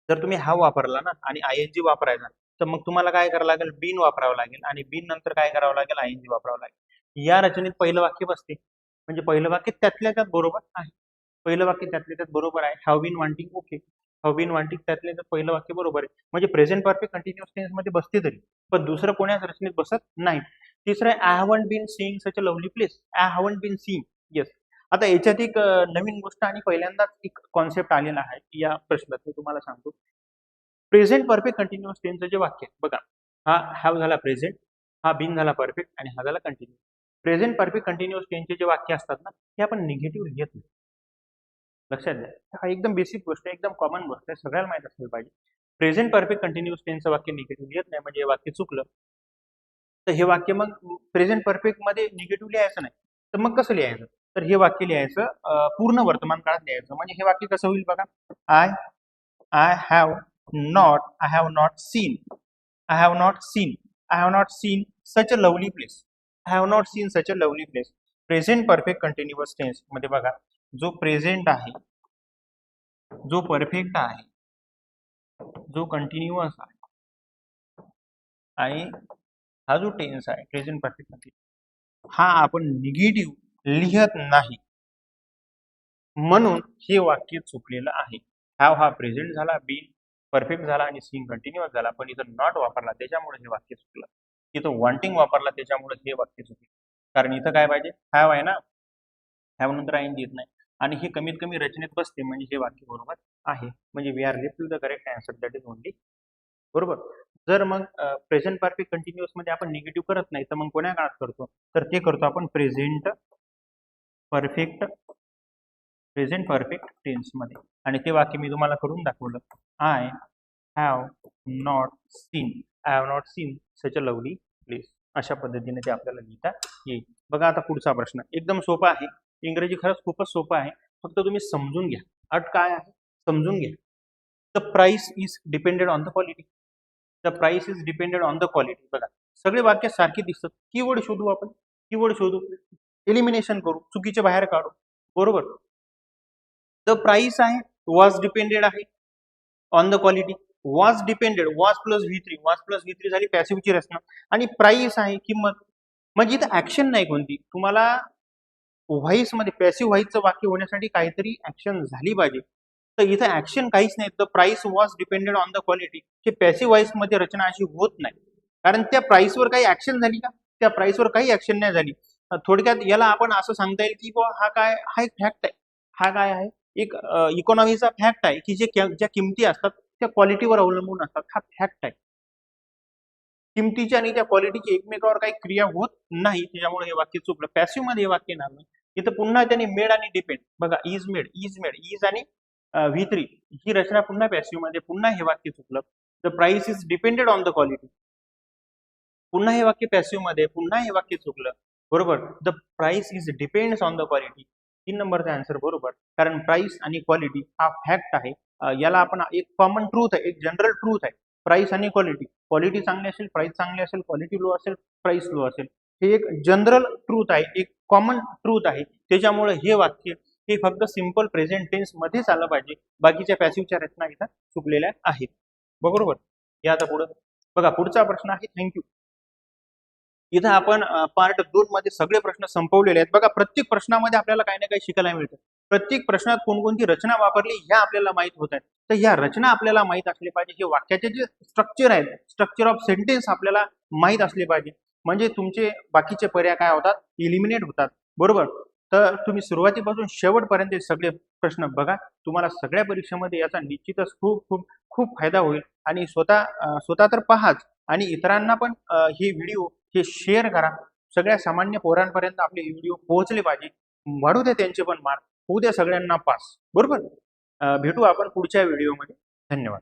जर तुम्ही हॅव वापरला ना आणि आयएनजी वापरायचा, तर मग तुम्हाला काय करावं लागेल? बीन वापरावं लागेल आणि बीन नंतर काय करावं लागेल? आयएनजी वापरावं लागेल. या रचनेत पहिलं वाक्य बसते, म्हणजे पहिलं वाक्य त्यातल्या त्यात बरोबर आहे. पहिलं वाक्य त्यातल्या त्यात बरोबर आहे. Have been wanting, okay. Have been wanting त्यातल्या त्यात पहिलं वाक्य बरोबर आहे, म्हणजे प्रेझेंट परफेक्ट कंटिन्युअस टेन्स मध्ये बसते तरी, पण दुसरं कोण्याच रचनेत बसत नाही. तिसरं आहे, I haven't been seeing such a lovely place. I haven't been seeing. Yes. आता याच्यात एक नवीन गोष्ट आणि पहिल्यांदाच एक कॉन्सेप्ट आलेला आहे या प्रश्नात, मी तुम्हाला सांगतो. प्रेझेंट परफेक्ट कंटिन्युअस टेन्सचं जे वाक्य आहे बघा, हा हॅव झाला प्रेझेंट, हा बीन झाला परफेक्ट आणि हा झाला कंटिन्युअस. प्रेझेंट परफेक्ट कंटिन्युअस टेन्सचे जे वाक्य असतात ना, हे आपण निगेटिव्ह लिहित नाही. लक्षात द्या, हा एकदम बेसिक गोष्ट आहे, एकदम कॉमन गोष्ट आहे, सगळ्याला माहित असलं पाहिजे. प्रेझेंट परफेक्ट कंटिन्युअस टेन्सचं वाक्य निगेटिव्ह लिहित नाही, म्हणजे हे वाक्य चुकलं. तर हे वाक्य मग प्रेझेंट परफेक्ट मध्ये निगेटिव्ह लिहायचं नाही, तर मग कसं लिहायचं? तर हे वाक्य लिहायचं पूर्ण वर्तमान काळात लिहायचं. म्हणजे हे वाक्य कसं होईल बघा, I I have not seen, I have not seen, I have not seen such a lovely place, I have not seen such a lovely place. Present perfect continuous tense मध्ये बघा, जो प्रेझेंट आहे, जो परफेक्ट आहे, जो कंटिन्युअस आहे आणि हा जो टेन्स आहे प्रेझेंट परफेक्ट कंटिन्युअस, हा आपण निगेटिव्ह लिहत नाही, म्हणून हे वाक्य चुकलेलं आहे. हॅव हा प्रेझेंट झाला, बीन परफेक्ट झाला आणि सीइंग कंटिन्युअस झाला, पण इथं नॉट वापरला त्याच्यामुळे हे वाक्य चुकलं. इथं वॉन्टिंग वापरला त्याच्यामुळे हे वाक्य चुकलं. कारण इथं काय पाहिजे? हॅव आहे ना, हॅव नंतर आयएनजी येत नाही आणि हे कमीत कमी रचनेत बसते, म्हणजे हे वाक्य बरोबर आहे. म्हणजे we are left with the correct answer, that is only बरोबर. जर मग प्रेझेंट परफेक्ट कंटिन्युअस मध्ये आपण निगेटिव्ह करत नाही, तर मग कोण्या काळात करतो? तर ते करतो आपण प्रेझेंट परफेक्ट टेन्स मध्ये. आणि ते वाक्य मी तुम्हाला करून दाखवलं. I have not seen such a lovely place. अशा पद्धतीने ते आपल्याला लिहिता येईल. बघा आता पुढचा प्रश्न एकदम सोपा आहे. इंग्रजी खरंच खूपच सोपं आहे, फक्त तुम्ही समजून घ्या. अट काय आहे समजून घ्या. The price is depended on the quality. The price is depended on the quality. बघा सगळे वाक्य सारखे दिसतात. कीवर्ड शोधू आपण, कीवर्ड शोधू, एलिमिनेशन करू, चुकीचे बाहेर काढू. बरोबर. द प्राइस आहे, वॉज डिपेंडेड आहे on the quality. Was depended, was plus V3 झाली पॅसिव्हची रचना. आणि प्राइस आहे किंमत, म्हणजे इथं ऍक्शन नाही कोणती. तुम्हाला व्हॉइस मध्ये पॅसिव्ह व्हॉइसचं वाक्य होण्यासाठी काहीतरी ऍक्शन झाली पाहिजे, तर इथं ऍक्शन काहीच नाही. The price was depended on the quality, हे पॅसिव्ह व्हॉइस मध्ये रचना अशी होत नाही, कारण त्या प्राइसवर काही ऍक्शन झाली का? त्या प्राइसवर काही ऍक्शन नाही झाली. थोडक्यात याला आपण असं सांगता येईल की हा एक फॅक्ट आहे. हा काय आहे? एक इकॉनॉमीचा फॅक्ट आहे की ज्या किमती असतात त्या क्वालिटीवर अवलंबून असतात. हा फॅक्ट आहे. किमतीची आणि त्या क्वालिटीची एकमेकावर काही क्रिया होत नाही, त्याच्यामुळे हे वाक्य चुकलं. पॅसिव्ह मध्ये हे वाक्य येणार नाही. इथं पुन्हा त्यांनी मेड आणि डिपेंड, बघा इज मेड, इज आणि V3 ही रचना पुन्हा पॅसिव्ह मध्ये, पुन्हा हे वाक्य चुकलं. The price is depended on the quality, पुन्हा हे वाक्य पॅसिव्ह मध्ये, पुन्हा हे वाक्य चुकलं. बरोबर. The price is depends on the quality, 3 नंबरचा आन्सर बरोबर. कारण प्राइस आणि क्वालिटी हा फॅक्ट आहे. याला आपण एक कॉमन ट्रूथ आहे, एक जनरल ट्रूथ आहे. प्राइस आणि क्वालिटी चांगली असेल, प्राइस चांगली असेल, क्वालिटी लो असेल, प्राइस लो असेल. हे एक जनरल ट्रूथ आहे, एक कॉमन ट्रूथ आहे. त्याच्यामुळे हे वाक्य हे फक्त सिंपल प्रेझेंट टेन्स मध्येच आलं पाहिजे. बाकीच्या पॅसिव्हच्या रचना इथं चुकलेल्या आहेत. बरोबर. या आता पुढे बघा, पुढचा प्रश्न आहे. थँक्यू. इथं आपण पार्ट 2 मध्ये सगळे प्रश्न संपवलेले आहेत. बघा प्रत्येक प्रश्नामध्ये आपल्याला काही ना काही शिकायला मिळतं. प्रत्येक प्रश्नात कोणकोणती रचना वापरली ह्या आपल्याला माहित होत आहेत. तर ह्या रचना आपल्याला माहित असले पाहिजे. हे वाक्याचे जे स्ट्रक्चर आहेत, स्ट्रक्चर ऑफ सेंटेन्स आपल्याला माहित असले पाहिजे. म्हणजे तुमचे बाकीचे पर्याय काय होतात, इलिमिनेट होतात. बरोबर. तर तुम्ही सुरुवातीपासून शेवटपर्यंत सगळे प्रश्न बघा. तुम्हाला सगळ्या परीक्षेमध्ये याचा निश्चितच खूप खूप खूप फायदा होईल. आणि स्वतः तर पहाच आणि इतरांना पण हे व्हिडिओ हे शेअर करा. सगळ्या सामान्य पोरांपर्यंत आपले व्हिडिओ पोहोचले पाहिजे. वाढू द्या त्यांचे पण मार्क, होऊ द्या सगळ्यांना पास. बरोबर. भेटू आपण पुढच्या व्हिडिओमध्ये. धन्यवाद.